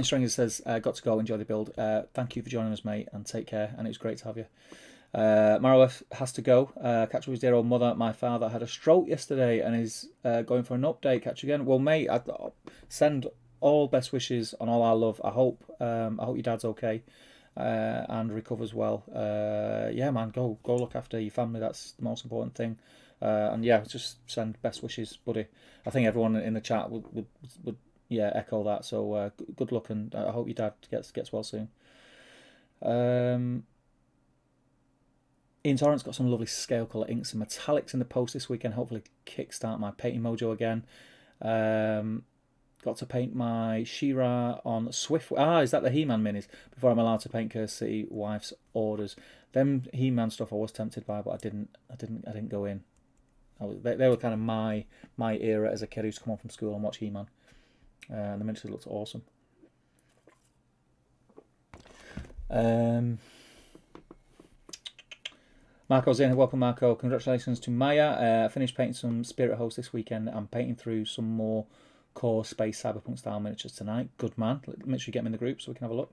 Stringer says, got to go, enjoy the build. Thank you for joining us, mate, and take care, and it was great to have you. Maroweth has to go. Catch up with his dear old mother. My father had a stroke yesterday and is going for an update. Catch you again. Well, mate, I send all best wishes and all our love. I hope your dad's okay and recovers well. Yeah, man, go look after your family. That's the most important thing. And yeah, just send best wishes, buddy. I think everyone in the chat would echo that. So good luck, and I hope your dad gets well soon. Ian Torrance got some lovely scale colour inks and metallics in the post this weekend. Hopefully kickstart my painting mojo again. Got to paint my She-Ra on Swift. Is that the He-Man minis? Before I'm allowed to paint Curse City Wife's orders. Them He-Man stuff I was tempted by, but I didn't go in. They were kind of my era as a kid who used to come home from school and watch He-Man. And the miniatures looked awesome. Marco's in. Welcome, Marco. Congratulations to Maya. I finished painting some Spirit Host this weekend. I'm painting through some more core space cyberpunk style miniatures tonight. Good man. Make sure you get them in the group so we can have a look.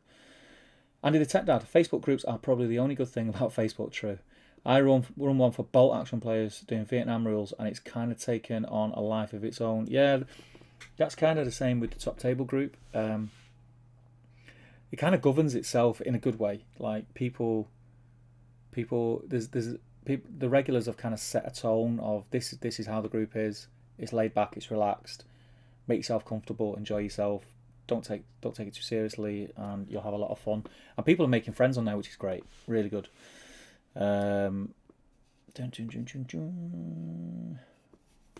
Andy the Tech Dad. Facebook groups are probably the only good thing about Facebook. True. I run one for bolt action players doing Vietnam rules, and it's kind of taken on a life of its own. Yeah, that's kind of the same with the Top Table group. It kind of governs itself in a good way. Like people, there's people, the regulars have kind of set a tone of this is how the group is. It's laid back, it's relaxed. Make yourself comfortable, enjoy yourself. Don't take it too seriously, and you'll have a lot of fun. And people are making friends on there, which is great, really good.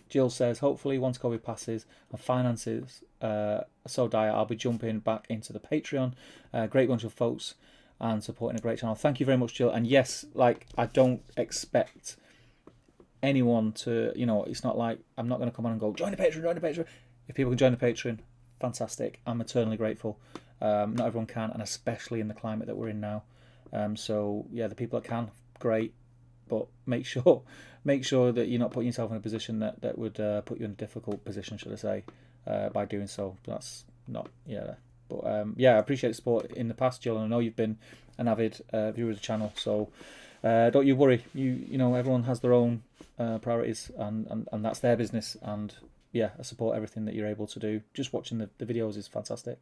Jill says, hopefully once COVID passes and finances are so dire, I'll be jumping back into the Patreon. Great bunch of folks and supporting a great channel. Thank you very much, Jill. And yes, like, I don't expect anyone to, it's not like I'm not going to come on and go, join the Patreon. If people can join the Patreon, fantastic. I'm eternally grateful. Not everyone can, and especially in the climate that we're in now. So yeah, the people that can, great. But make sure that you're not putting yourself in a position that would put you in a difficult position, should I say, by doing so. That's not, yeah. But yeah, I appreciate the support in the past, Jill, and I know you've been an avid viewer of the channel. So don't you worry. You know, everyone has their own priorities, and that's their business. And yeah, I support everything that you're able to do. Just watching the videos is fantastic.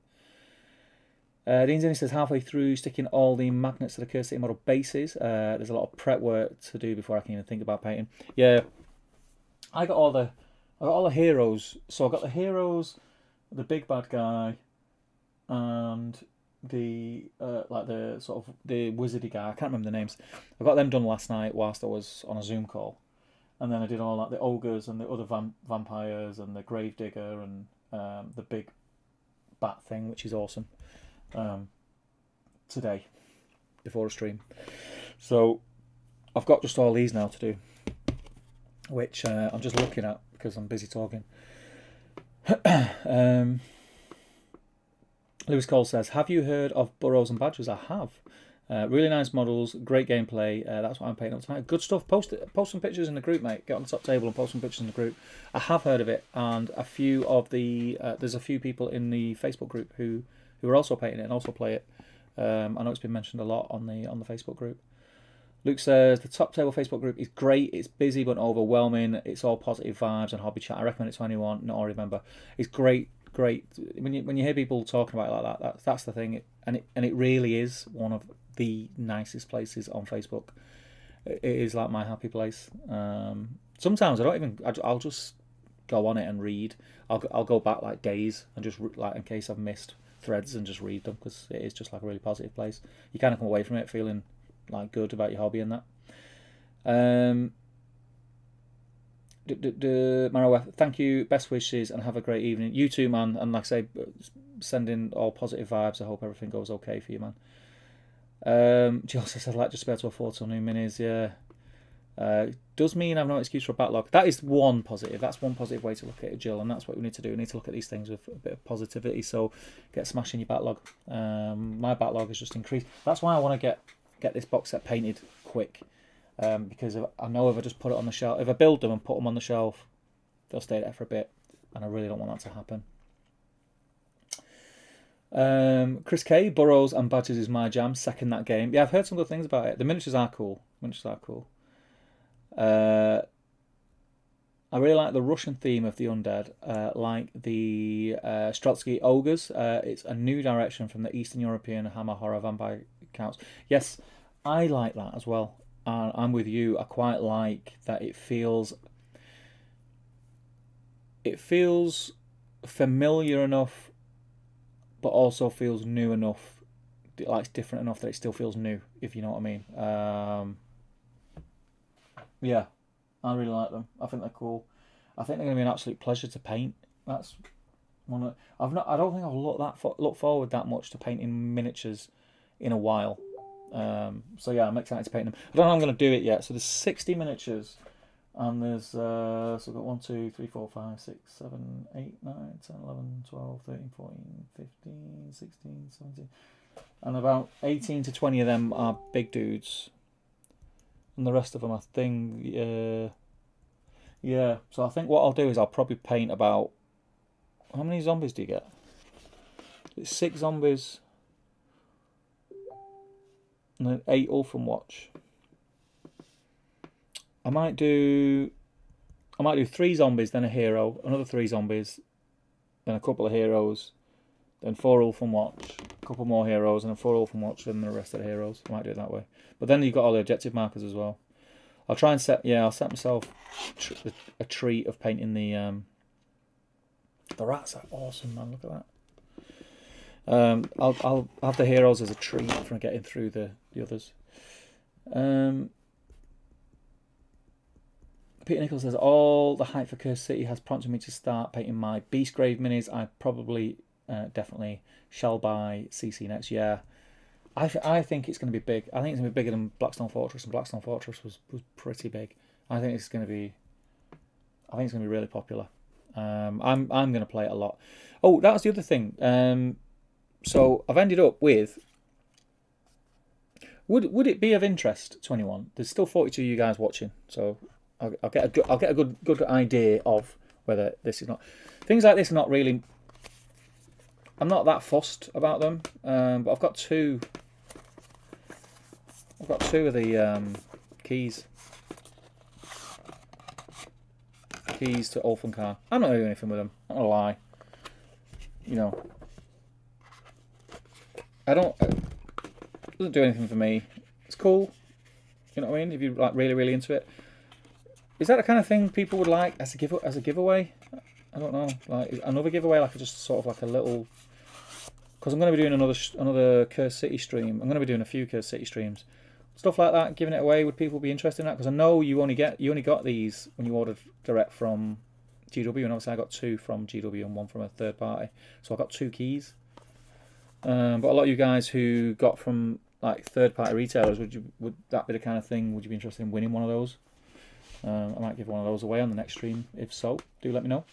Dean Zinni says, halfway through sticking all the magnets to the Curse City model bases. There's a lot of prep work to do before I can even think about painting. Yeah, I got all the heroes. So I got the heroes, the big bad guy, and the like the sort of the wizardy guy. I can't remember the names. I got them done last night whilst I was on a Zoom call, and then I did all like the ogres and the other vampires and the gravedigger and the big bat thing, which is awesome. Today before a stream, so I've got just all these now to do, which I'm just looking at because I'm busy talking. Lewis Cole says, have you heard of Burrows and Badgers? I have. Really nice models, great gameplay. That's what I'm painting up tonight. Good stuff. Post some pictures in the group, mate. Get on the Top Table and post some pictures in the group. I have heard of it, and a few of the there's a few people in the Facebook group who are also painting it and also play it. I know it's been mentioned a lot on the Facebook group. Luke says, the Top Table Facebook group is great. It's busy but overwhelming. It's all positive vibes and hobby chat. I recommend it to anyone, not already a member. It's great. When you hear people talking about it like that, that's the thing. And it really is one of the nicest places on Facebook. It is like my happy place. Sometimes I'll just go on it and read. I'll go back like days and just like in case I've missed threads and just read them, because it is just like a really positive place. You kind of come away from it feeling like good about your hobby and that. Maroweth, thank you, best wishes, and have a great evening. You too, man. And like I say, sending all positive vibes. I hope everything goes okay for you, man. She also said, I'd like just to be able to afford some new minis. Yeah. Does mean I've no excuse for a backlog. That is one positive. That's one positive way to look at it, Jill, and that's what we need to do. We need to look at these things with a bit of positivity. So get smashing your backlog. My backlog has just increased. That's why I want to get this box set painted quick, because I know if I just put it on the shelf, if I build them and put them on the shelf, they'll stay there for a bit, and I really don't want that to happen. Chris K, Burrows and Badgers is my jam. Second that game. Yeah, I've heard some good things about it. The miniatures are cool. I really like the Russian theme of the undead, like the Strotsky ogres. It's a new direction from the Eastern European Hammer horror vampire counts. Yes, I like that as well. I'm with you. I quite like that. It feels familiar enough, but also feels new enough. Like, it's different enough that it still feels new, if you know what I mean. Yeah, I really like them. I think they're cool. I think they're going to be an absolute pleasure to paint. That's one. I don't think I've looked forward that much to painting miniatures in a while. So yeah, I'm excited to paint them. I don't know how I'm going to do it yet. So there's 60 miniatures, and there's so I've got 1, 2, 3, 4, 5, 6, 7, 8, 9, 10, 11, 12, 13, 14, 15, 16, 17. and about 18 to 20 of them are big dudes, and the rest of them, I think, yeah. So I think what I'll do is I'll probably paint about, how many zombies do you get? It's 6 zombies and then 8 Ulfram Watch. I might do 3 zombies, then a hero, another 3 zombies, then a couple of heroes, then 4 Ulfram Watch, a couple more heroes, and then 4 Ulfram Watch, and the rest of the heroes. I might do it that way. But then you've got all the objective markers as well. I'll try and I'll set myself a treat of painting the rats are awesome, man. Look at that. I'll have the heroes as a treat for getting through the others. Peter Nichols says, all the hype for Cursed City has prompted me to start painting my Beastgrave minis. I probably, definitely shall buy CC next year. I think it's going to be big. I think it's going to be bigger than Blackstone Fortress, and Blackstone Fortress was pretty big. I think it's going to be really popular. I'm going to play it a lot. Oh, that was the other thing. So I've ended up with. Would it be of interest to anyone? There's still 42 of you guys watching, so I'll get a good idea of whether this is not. Things like this are not really. I'm not that fussed about them, but I've got two. I've got 2 of the keys. Keys to Ulfencar. I'm not doing anything with them. I'm not gonna lie. You know, I don't. It doesn't do anything for me. It's cool. You know what I mean? If you're like really into it, is that the kind of thing people would like as a giveaway? I don't know. Like another giveaway, like just sort of like a little. Because I'm going to be doing another Cursed City stream. I'm going to be doing a few Cursed City streams. Stuff like that, giving it away. Would people be interested in that? Because I know you only got these when you ordered direct from GW, and obviously I got 2 from GW and 1 from a third party. So I got 2 keys. But a lot of you guys who got from like third party retailers, would that be the kind of thing? Would you be interested in winning one of those? I might give one of those away on the next stream. If so, do let me know.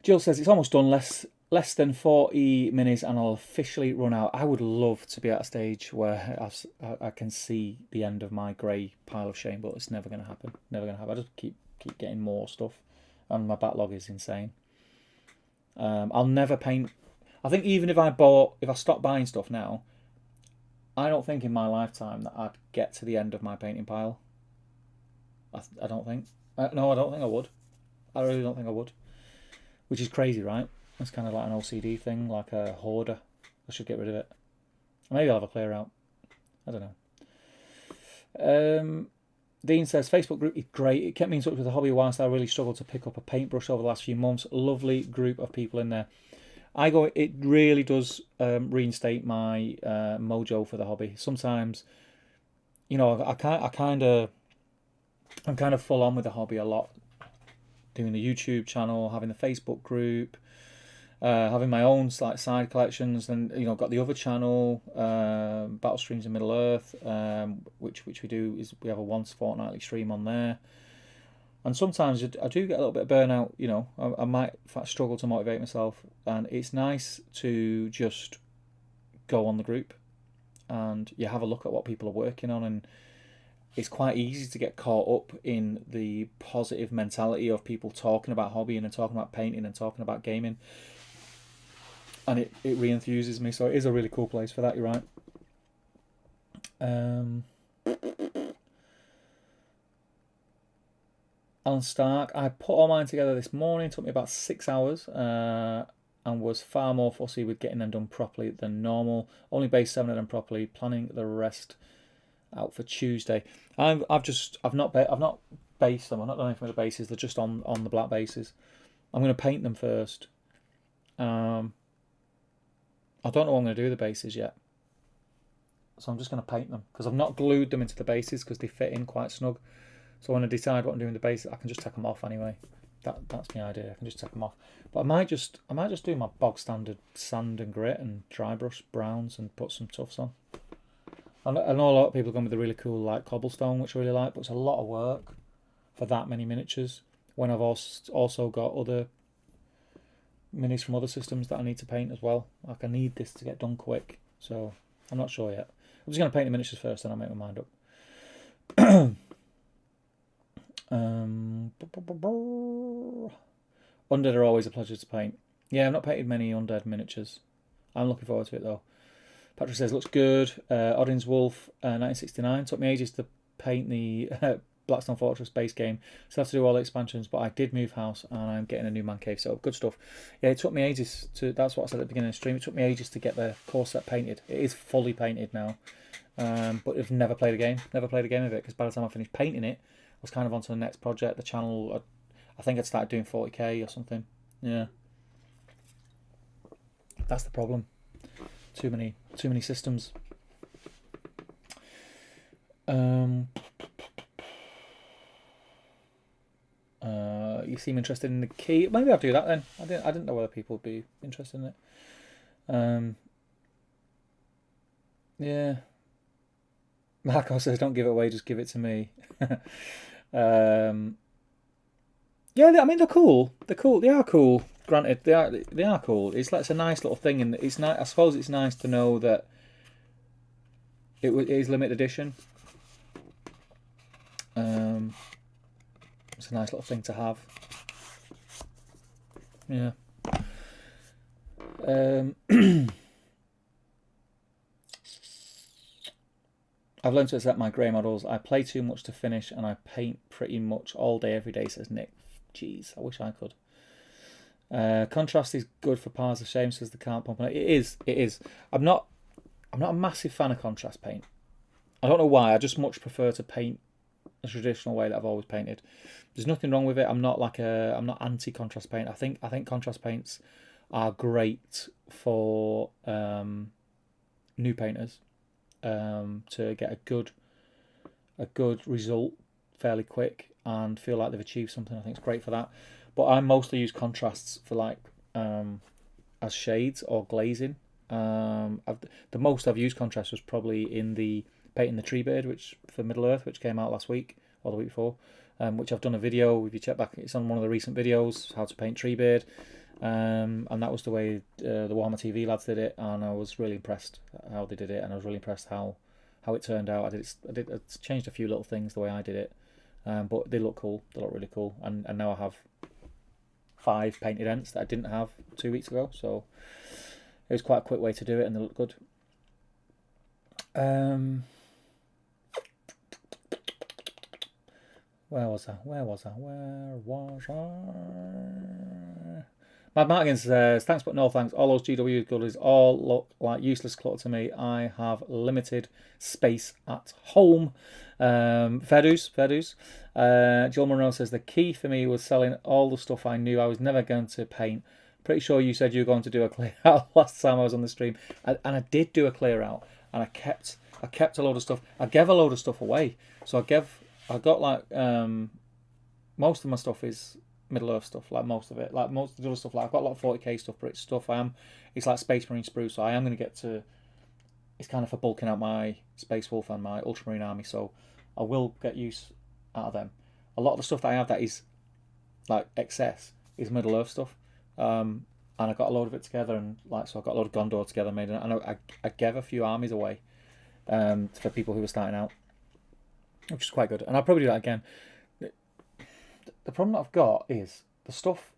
Jill says it's almost done. Less than 40 minis and I'll officially run out. I would love to be at a stage where I can see the end of my grey pile of shame, but it's never going to happen. Never going to happen. I just keep getting more stuff, and my backlog is insane. I'll never paint. I think even if I stopped buying stuff now, I don't think in my lifetime that I'd get to the end of my painting pile. I don't think. No, I don't think I would. I really don't think I would. Which is crazy, right? It's kind of like an OCD thing, like a hoarder. I should get rid of it. Maybe I'll have a clear out. I don't know. Dean says, Facebook group is great. It kept me in touch with the hobby whilst I really struggled to pick up a paintbrush over the last few months. Lovely group of people in there. It really does reinstate my mojo for the hobby. Sometimes, you know, I'm kind of full on with the hobby a lot. Doing the YouTube channel, having the Facebook group, having my own like side collections, and you know, got the other channel, Battle Streams in Middle Earth, which we do is we have a once fortnightly stream on there. And sometimes I do get a little bit of burnout. You know, I might in fact struggle to motivate myself, and it's nice to just go on the group and you have a look at what people are working on, and it's quite easy to get caught up in the positive mentality of people talking about hobby and talking about painting and talking about gaming. And it re-enthuses me, so it is a really cool place for that, you're right. Alan Stark, I put all mine together this morning, it took me about 6 hours, and was far more fussy with getting them done properly than normal. Only based 7 of them properly, planning the rest out for Tuesday. I've not based them. I've not done anything with the bases. They're just on the black bases. I'm going to paint them first. I don't know what I'm going to do with the bases yet, so I'm just going to paint them because I've not glued them into the bases because they fit in quite snug. So when I decide what I'm doing with the bases, I can just take them off anyway. That's my idea. I can just take them off. But I might just do my bog standard sand and grit and dry brush browns and put some tufts on. I know a lot of people are going with the really cool like cobblestone, which I really like, but it's a lot of work for that many miniatures when I've also got other minis from other systems that I need to paint as well. Like, I need this to get done quick, so I'm not sure yet. I'm just going to paint the miniatures first, and I'll make my mind up. Undead are always a pleasure to paint. Yeah, I've not painted many Undead miniatures. I'm looking forward to it though. Patrick says looks good. Odin's Wolf 1969. Took me ages to paint the Blackstone Fortress base game. So I have to do all the expansions, but I did move house and I'm getting a new man cave set up. Good stuff. Yeah, it took me ages to. That's what I said at the beginning of the stream. It took me ages to get the core set painted. It is fully painted now, but I've never played a game. Never played a game of it because by the time I finished painting it, I was kind of on to the next project. The channel, I think I'd started doing 40k or something. Yeah, that's the problem. Too many systems. You seem interested in the key. Maybe I'll do that then. I didn't know whether people would be interested in it. Yeah. Marco says, "Don't give it away. Just give it to me." Yeah, I mean they're cool. They're cool. They are cool. Granted, they are cool. It's like, it's a nice little thing, and it's nice. I suppose it's nice to know that it is limited edition. It's a nice little thing to have. Yeah. I've learned to accept my grey models. I play too much to finish, and I paint pretty much all day, every day, says Nick. Jeez, I wish I could. Contrast is good for piles of shame, says the can't pump. It is. I'm not a massive fan of contrast paint. I don't know why. I just much prefer to paint a traditional way that I've always painted. There's nothing wrong with it. I'm not anti-contrast paint. I think contrast paints are great for new painters to get a good result fairly quick and feel like they've achieved something. I think it's great for that. But I mostly use contrasts for like as shades or glazing. The most I've used contrast was probably in the painting the tree bird, which for Middle Earth, which came out last week or the week before, which I've done a video. If you check back, it's on one of the recent videos, how to paint tree bird, and that was the way the Warhammer TV lads did it, and I was really impressed how they did it, and I was really impressed how it turned out. I changed a few little things the way I did it, but they look cool. They look really cool, and now I have 5 painted ents that I didn't have 2 weeks ago, so it was quite a quick way to do it, and they look good. Where was I? Mad Martin says, thanks but no thanks. All those GW goodies all look like useless clutter to me. I have limited space at home. Fair dues. Jill Monroe says, the key for me was selling all the stuff I knew I was never going to paint. Pretty sure you said you were going to do a clear out last time I was on the stream. And I did do a clear out. And I kept a load of stuff. I gave a load of stuff away. So I got like most of my stuff is Middle Earth stuff, like most of it. Like most of the other stuff, like I've got a lot of 40k stuff, but it's stuff it's like Space Marine spruce, so I am going to get to, it's kind of for bulking out my Space Wolf and my Ultramarine army, so I will get use out of them. A lot of the stuff that I have that is like excess is Middle Earth stuff, and I got a load of it together, and like, so I got a load of Gondor together made, and I gave a few armies away for people who were starting out, which is quite good, and I'll probably do that again. The problem that I've got is the stuff,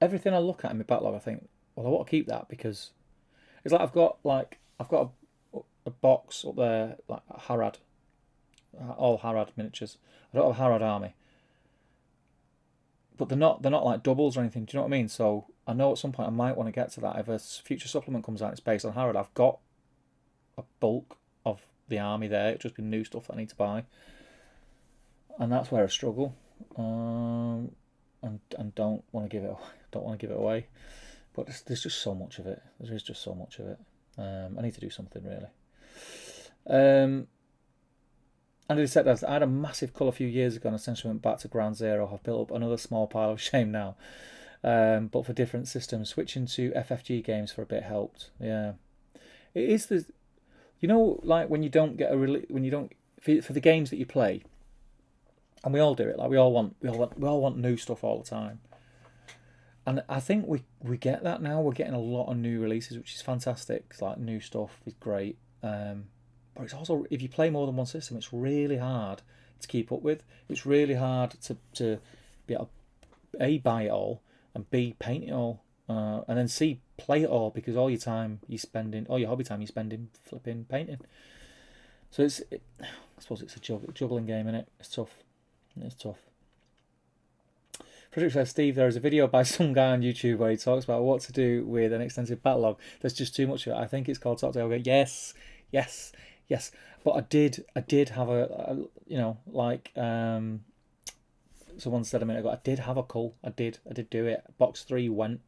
everything I look at in my backlog, I think, well, I want to keep that, because it's like I've got a box up there, like Harad, all Harad miniatures. I don't have a Harad army, but they're not like doubles or anything. Do you know what I mean? So I know at some point I might want to get to that. If a future supplement comes out, it's based on Harad. I've got a bulk of the army there. It's just been new stuff that I need to buy, and that's where I struggle. And don't want to give it away. But there's just so much of it. There is just so much of it. I need to do something really. And he said that I had a massive cull a few years ago and essentially went back to ground zero. I've built up another small pile of shame now, but for different systems. Switching to FFG games for a bit helped. Yeah, it is the, like when you don't get for the games that you play, and we all do it. Like we all want new stuff all the time. And I think we get that now. We're getting a lot of new releases, which is fantastic. Like new stuff is great. But it's also, if you play more than one system, it's really hard to keep up with. It's really hard to be able to A, buy it all, and B, paint it all, and then C, play it all, because all your hobby time you spend in flipping painting. So I suppose it's a juggling game, innit? It's tough. It's tough. Frederick says, Steve, there is a video by some guy on YouTube where he talks about what to do with an extensive backlog. There's just too much of it. I think it's called Top Tail. Yes. But I did have a like someone said a minute ago, I did have a cull. I did do it. Box 3 went,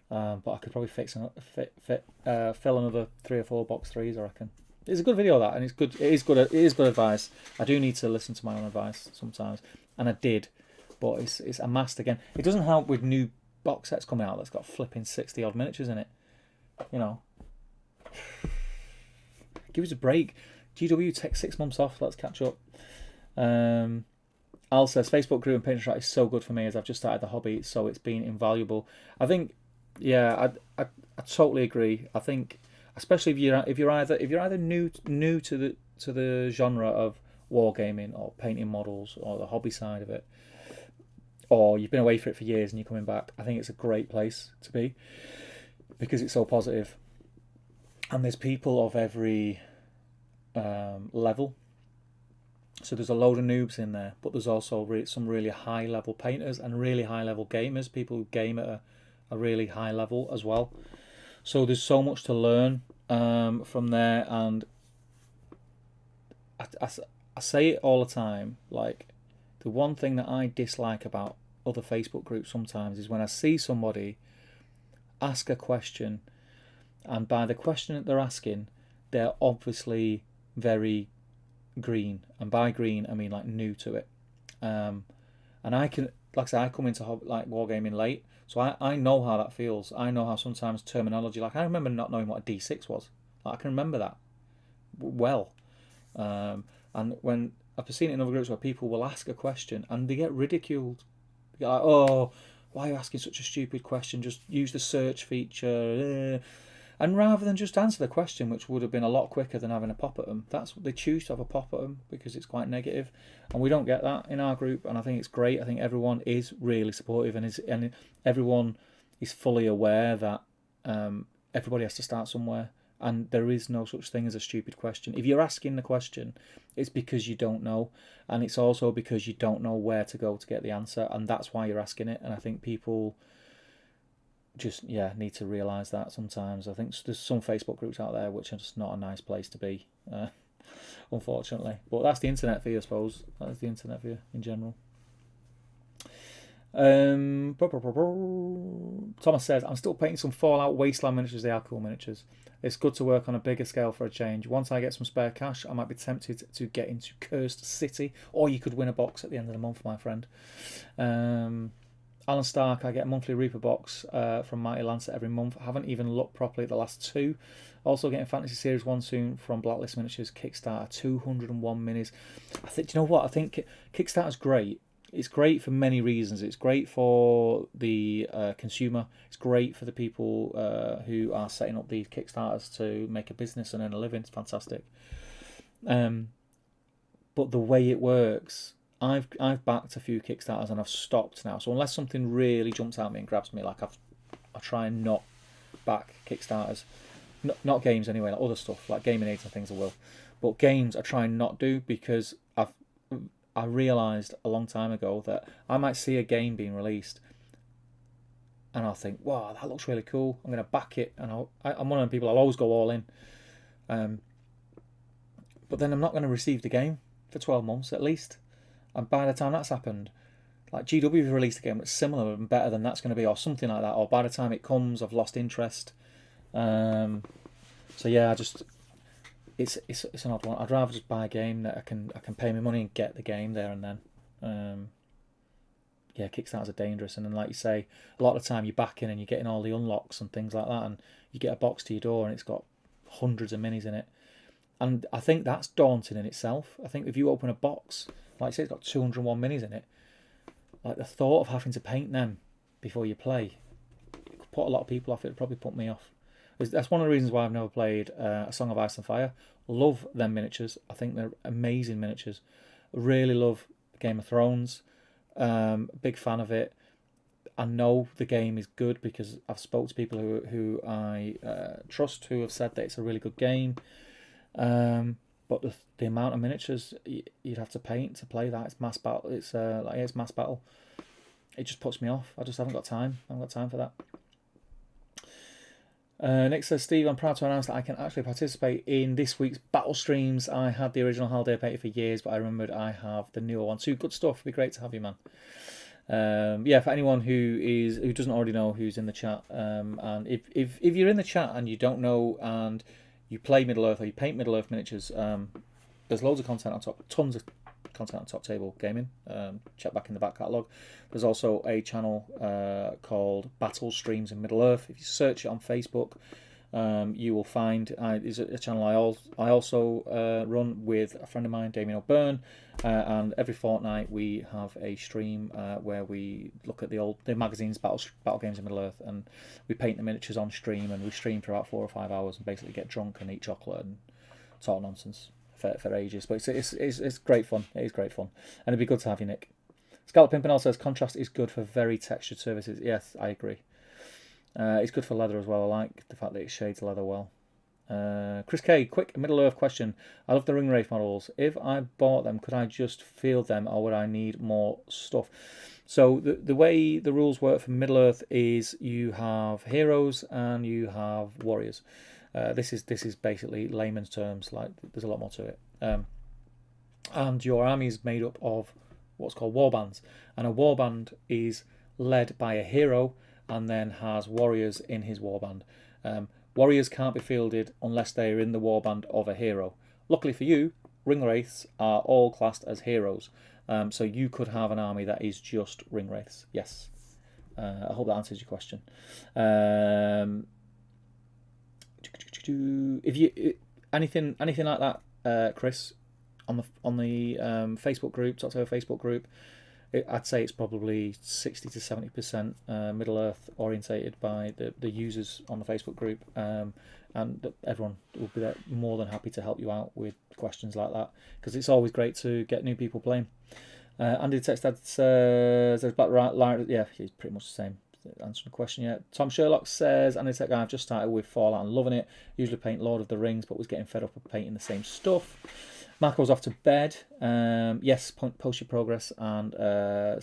but I could probably fill another 3 or 4 box 3s, I reckon. It's a good video, that, and it's good. It is good advice. I do need to listen to my own advice sometimes, and I did, but it's amassed again. It doesn't help with new box sets coming out that's got flipping 60 odd miniatures in it. Give us a break. GW, take 6 months off. Let's catch up. Al says, Facebook group and Painter Track is so good for me as I've just started the hobby, so it's been invaluable. I think, yeah, I totally agree. I think, especially if you're either new to the genre of wargaming or painting models or the hobby side of it, or you've been away for it for years and you're coming back, I think it's a great place to be because it's so positive. And there's people of every level. So there's a load of noobs in there, but there's also some really high level painters and really high level gamers, people who game at a really high level as well. So there's so much to learn from there, and I say it all the time, like, the one thing that I dislike about other Facebook groups sometimes is when I see somebody ask a question, and by the question that they're asking, they're obviously very green, and by green I mean like new to it. And I can, like I say, I come into like wargaming late, so I know how that feels. I know how sometimes terminology, like I remember not knowing what a D6 was. Like, I can remember that well. And when I've seen it in other groups where people will ask a question and they get ridiculed. They get like, oh, why are you asking such a stupid question? Just use the search feature. And rather than just answer the question, which would have been a lot quicker than having a pop at them, that's what they choose to have a pop at them because it's quite negative. And we don't get that in our group, and I think it's great. I think everyone is really supportive, and everyone is fully aware that everybody has to start somewhere, and there is no such thing as a stupid question. If you're asking the question, it's because you don't know, and it's also because you don't know where to go to get the answer, and that's why you're asking it. And I think people just need to realise that sometimes. I think there's some Facebook groups out there which are just not a nice place to be, unfortunately. But that's the internet for you, I suppose. That's the internet for you in general. Thomas says, I'm still painting some Fallout Wasteland miniatures. They are cool miniatures. It's good to work on a bigger scale for a change. Once I get some spare cash, I might be tempted to get into Cursed City, or you could win a box at the end of the month, my friend. Alan Stark, I get a monthly Reaper box from Mighty Lancer every month. I haven't even looked properly at the last 2. Also getting Fantasy Series 1 soon from Blacklist Miniatures, Kickstarter, 201 minis. I think, do you know what? I think Kickstarter's great. It's great for many reasons. It's great for the consumer. It's great for the people who are setting up these Kickstarters to make a business and earn a living. It's fantastic. But the way it works, I've backed a few Kickstarters and I've stopped now. So unless something really jumps at me and grabs me, like I try and not back Kickstarters. Not games anyway, like other stuff, like gaming aids and things I will. But games I try and not do, because I realised a long time ago that I might see a game being released and I'll think, wow, that looks really cool, I'm going to back it, and I'm one of them people, I'll always go all in. But then I'm not going to receive the game for 12 months at least. And by the time that's happened, like GW have released a game that's similar and better than that's going to be, or something like that, or by the time it comes, I've lost interest. So yeah, it's an odd one. I'd rather just buy a game that I can pay my money and get the game there and then. Yeah, Kickstarters are dangerous, and then like you say, a lot of the time you're backing and you're getting all the unlocks and things like that, and you get a box to your door and it's got hundreds of minis in it, and I think that's daunting in itself. I think if you open a box, like I say, it's got 201 minis in it, like the thought of having to paint them before you play. It could put a lot of people off. It would probably put me off. That's one of the reasons why I've never played A Song of Ice and Fire. Love them miniatures. I think they're amazing miniatures. Really love Game of Thrones. Big fan of it. I know the game is good because I've spoke to people who I trust who have said that it's a really good game. But the amount of miniatures you'd have to paint to play that, it's mass battle. It's mass battle. It just puts me off. I just haven't got time. I haven't got time for that. Nick says, Steve, I'm proud to announce that I can actually participate in this week's battle streams. I had the original Holiday painted for years, but I remembered I have the newer one too. Good stuff. It'd be great to have you, man. For anyone who doesn't already know who's in the chat, and if you're in the chat and you don't know and you play Middle Earth or you paint Middle Earth miniatures, there's loads of content on top, tons of content on Top Table Gaming. Check back in the back catalogue. There's also a channel called Battle Streams in Middle Earth. If you search it on Facebook, you will find it's a channel I also run with a friend of mine, Damien O'Byrne, and every fortnight we have a stream where we look at the magazines, battle games in Middle Earth, and we paint the miniatures on stream, and we stream for about 4 or 5 hours and basically get drunk and eat chocolate and talk nonsense for ages. But it's great fun. It is great fun, and it'd be good to have you, Nick. Scallop Pimpernel says contrast is good for very textured surfaces. Yes, I agree. It's good for leather as well. I like the fact that it shades leather well. Chris K, quick Middle Earth question. I love the Ring Wraith models. If I bought them, could I just field them, or would I need more stuff? So the way the rules work for Middle Earth is you have heroes and you have warriors. This is basically layman's terms. Like, there's a lot more to it. And your army is made up of what's called warbands, and a warband is led by a hero and then has warriors in his warband. Warriors can't be fielded unless they are in the warband of a hero. Luckily for you, Ring Wraiths are all classed as heroes, so you could have an army that is just Ring Wraiths. Yes, I hope that answers your question. If you anything like that, Chris, on the Facebook group, Top Tier Facebook group, I'd say it's probably 60 to 70% Middle Earth orientated by the users on the Facebook group, and everyone will be there, more than happy to help you out with questions like that, because it's always great to get new people playing. Andy the Text says, yeah, he's pretty much the same. Answering the question yet. Tom Sherlock says, Andy Tech Guy, I've just started with Fallout and loving it. Usually paint Lord of the Rings, but was getting fed up of painting the same stuff. Marco's off to bed. Yes, post your progress and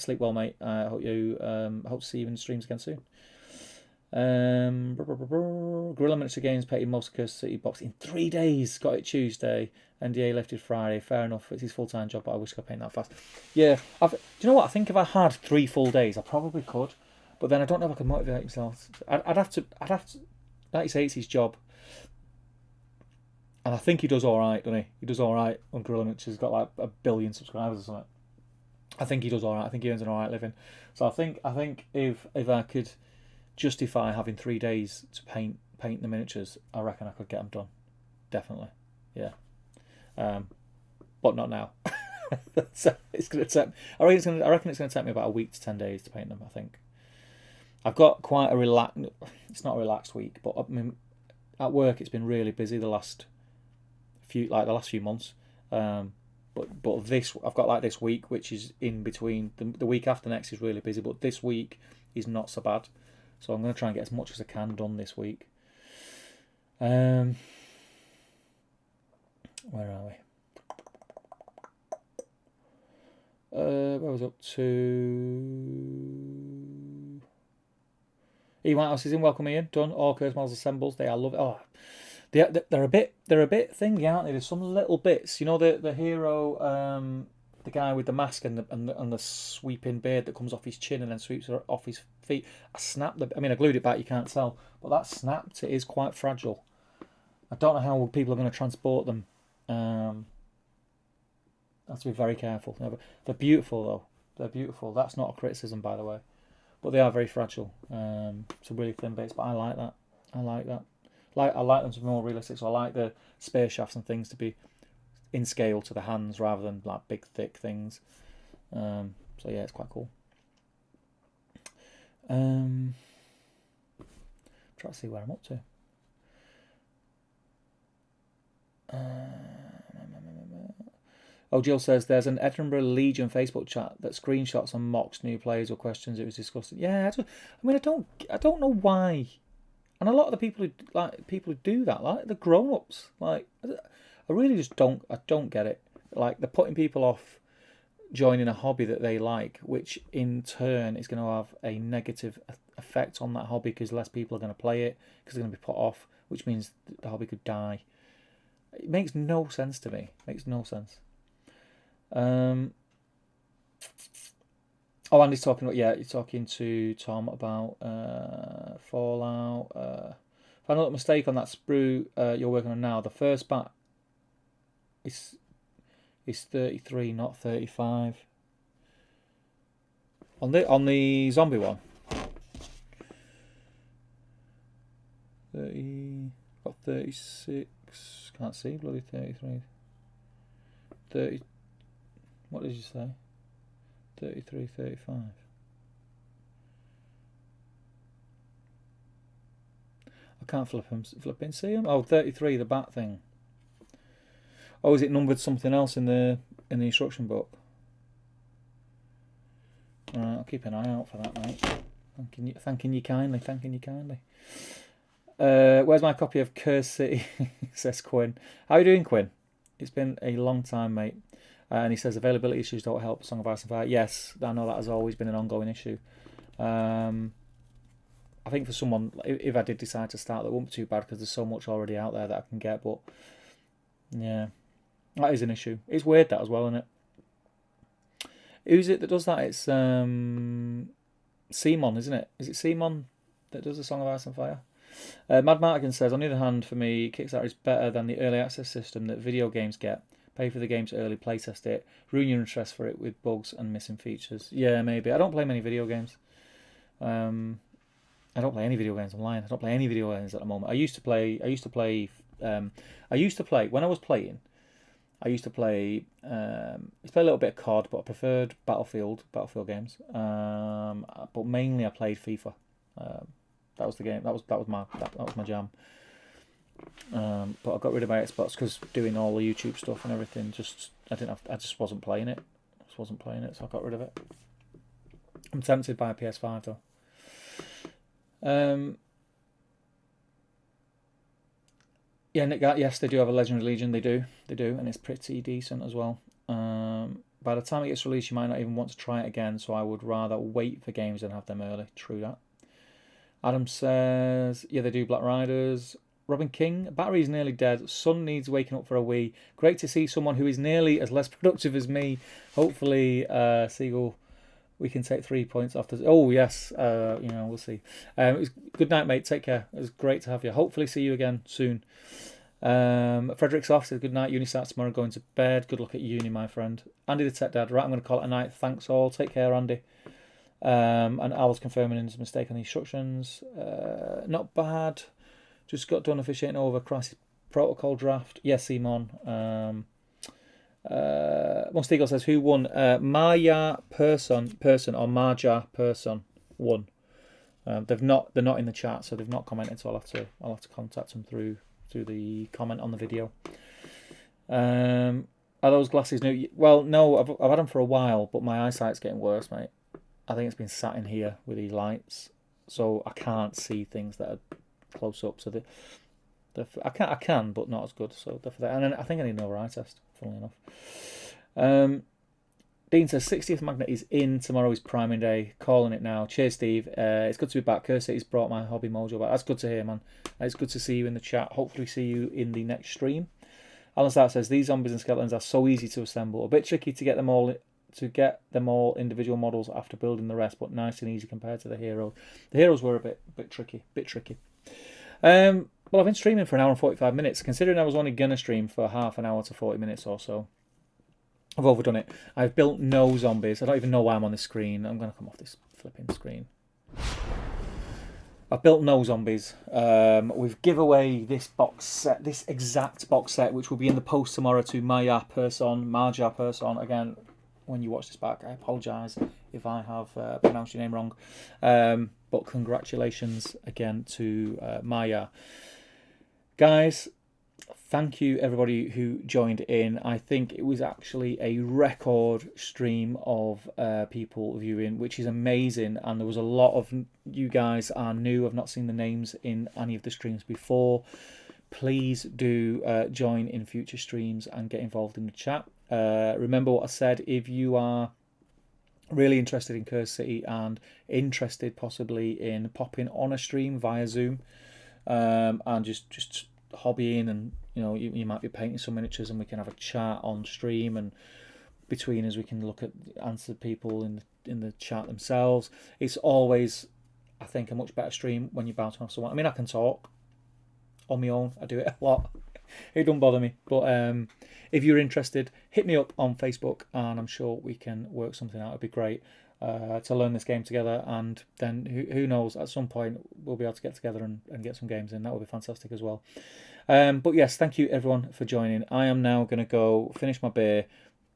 sleep well, mate. I hope to see you in the streams again soon. Gorilla Miniature Games painted most of Curse City box in 3 days. Got it Tuesday. NDA lifted Friday. Fair enough. It's his full-time job, but I wish I could paint that fast. Yeah, do you know what? I think if I had 3 full days, I probably could. But then I don't know if I could motivate myself. I'd have to. Like you say, it's his job. And I think he does all right, doesn't he? He does all right on Gorilla Miniatures. He's got like 1 billion subscribers or something. I think he does all right. I think he earns an all right living. So I think if I could justify having 3 days to paint the miniatures, I reckon I could get them done. Definitely, yeah. But not now. So it's going to take. I reckon it's going to take me about a week to 10 days to paint them. I think. I've got quite a it's not a relaxed week, but I mean, at work it's been really busy the last few months. But this, I've got like this week, which is in between. The week after next is really busy, but this week is not so bad. So I'm going to try and get as much as I can done this week. Where are we? Where was I up to? E Whitehouse is in. Welcome Ian. Done. All Curse models assembles. They are lovely. Oh, they're a bit thingy, aren't they? There's some little bits. You know the hero, the guy with the mask and the sweeping beard that comes off his chin and then sweeps off his feet. I glued it back. You can't tell, but that snapped. It is quite fragile. I don't know how people are going to transport them. Have to be very careful. They're beautiful though. They're beautiful. That's not a criticism, by the way. But they are very fragile. Some really thin bits, but I like that. I like them to be more realistic. So I like the spear shafts and things to be in scale to the hands rather than like big thick things. So yeah, it's quite cool. Try to see where I'm up to. Oh, Jill says there's an Edinburgh Legion Facebook chat that screenshots and mocks new players or questions it was discussed. Yeah, I don't know why, and a lot of the people who do that, like the grown-ups, like I really just don't get it. Like they're putting people off joining a hobby that they like, which in turn is going to have a negative effect on that hobby because less people are going to play it because they're going to be put off, which means the hobby could die. It makes no sense to me. Makes no sense. Oh, Andy's talking about, yeah, he's talking to Tom about Fallout. If I not a mistake on that sprue you're working on now, the first bat is 33, not 35. On the zombie one. 30, got 36. Can't see bloody 33. 30. What did you say? 33, 35. I can't flip and see them. Oh, 33, the bat thing. Oh, is it numbered something else in the instruction book? Alright, I'll keep an eye out for that, mate. Thanking you kindly. Where's my copy of Curse City? Says Quinn. How are you doing, Quinn? It's been a long time, mate. And he says availability issues don't help Song of Ice and Fire. Yes, I know that has always been an ongoing issue. I think for someone, if I did decide to start, that wouldn't be too bad because there's so much already out there that I can get. But yeah, that is an issue. It's weird that as well, isn't it? Who's it that does that? It's Simon, isn't it? Is it Simon that does the Song of Ice and Fire? Mad Martigan says, on the other hand, for me, Kickstarter is better than the early access system that video games get. Pay for the games early, playtest it, ruin your interest for it with bugs and missing features. Yeah, maybe. I don't play many video games. I don't play any video games online. I don't play any video games at the moment. I used to play when I was playing. I used to play a little bit of COD, but I preferred Battlefield games. But mainly I played FIFA. That was the game. That was my jam. But I got rid of my Xbox because doing all the YouTube stuff and everything, I just wasn't playing it. So I got rid of it. I'm tempted by a PS5 though. Yeah, Nick, yes, they do have a Legendary Legion. They do, and it's pretty decent as well. By the time it gets released, you might not even want to try it again. So I would rather wait for games and have them early. True that. Adam says, yeah, they do Black Riders. Robin King, battery is nearly dead. Sun needs waking up for a wee. Great to see someone who is nearly as less productive as me. Hopefully, Seagull, we can take 3 points off this. Oh, yes. We'll see. It was, good night, mate. Take care. It was great to have you. Hopefully see you again soon. Frederick's off. Says, good night. Uni starts tomorrow. Going to bed. Good luck at uni, my friend. Andy the Tech Dad. Right, I'm going to call it a night. Thanks all. Take care, Andy. And I was confirming his mistake on the instructions. Not bad. Just got done officiating over Crisis Protocol draft. Yes, Simon. Mustigo says, who won? Maya Person or Marja Person won. They're not in the chat, so they've not commented. So I'll have to contact them through the comment on the video. Are those glasses new? Well, no, I've had them for a while, but my eyesight's getting worse, mate. I think it's been sat in here with these lights, so I can't see things that are close up. So I can, but not as good. So and I think I need another eye test. Funnily enough. Dean says 60th Magnet is in. Tomorrow is priming day. Calling it now. Cheers, Steve. It's good to be back. Curse City's brought my hobby mojo back. That's good to hear, man. It's good to see you in the chat. Hopefully see you in the next stream. Alan Stark says these zombies and skeletons are so easy to assemble. A bit tricky to get them all individual models after building the rest, but nice and easy compared to the heroes. The heroes were a bit tricky. Well, I've been streaming for an hour and 45 minutes. Considering I was only gonna stream for half an hour to 40 minutes or so, I've overdone it. I've built no zombies. I don't even know why I'm on the screen. I'm gonna come off this flipping screen. I've built no zombies. We've give away this box set, this exact box set, which will be in the post tomorrow to Marja Person. Again, when you watch this back. I apologise if I have pronounced your name wrong. But congratulations again to Maya. Guys, thank you everybody who joined in. I think it was actually a record stream of people viewing, which is amazing. And there was a lot of you guys are new. I've not seen the names in any of the streams before. Please do join in future streams and get involved in the chat. Remember what I said, if you are really interested in Curse City and interested possibly in popping on a stream via Zoom and just hobbying, and you might be painting some miniatures and we can have a chat on stream, and between us we can look at answer people in the chat themselves. It's always, I think, a much better stream when you're bouncing off someone. I mean, I can talk on my own, I do it a lot, it don't bother me, but if you're interested, hit me up on Facebook and I'm sure we can work something out. It'd be great to learn this game together, and then who knows, at some point we'll be able to get together and get some games in. That would be fantastic as well. But yes, thank you everyone for joining. I am now going to go finish my beer,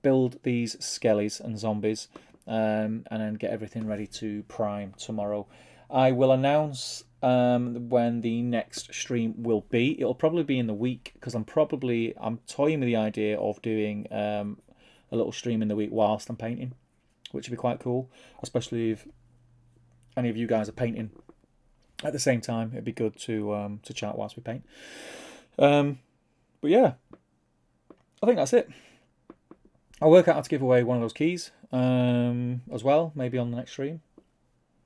build these skellies and zombies, and then get everything ready to prime tomorrow. I will announce when the next stream will be. It'll probably be in the week, because I'm toying with the idea of doing a little stream in the week whilst I'm painting, which would be quite cool, especially if any of you guys are painting at the same time. It'd be good to chat whilst we paint. But yeah, I think that's it. I'll work out how to give away one of those keys as well, maybe on the next stream.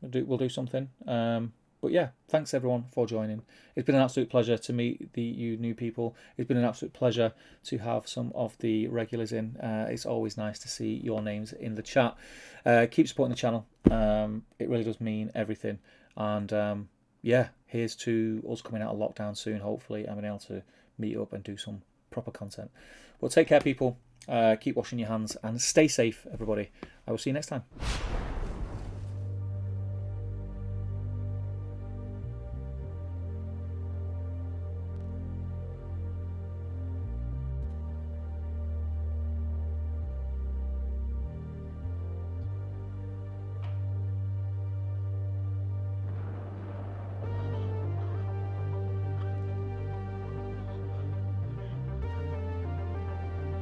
We'll do something. But yeah, thanks everyone for joining. It's been an absolute pleasure to meet you new people. It's been an absolute pleasure to have some of the regulars in. It's always nice to see your names in the chat. Keep supporting the channel. It really does mean everything. And yeah, here's to us coming out of lockdown soon, hopefully, and being able to meet up and do some proper content. Well, take care, people. Keep washing your hands and stay safe, everybody. I will see you next time.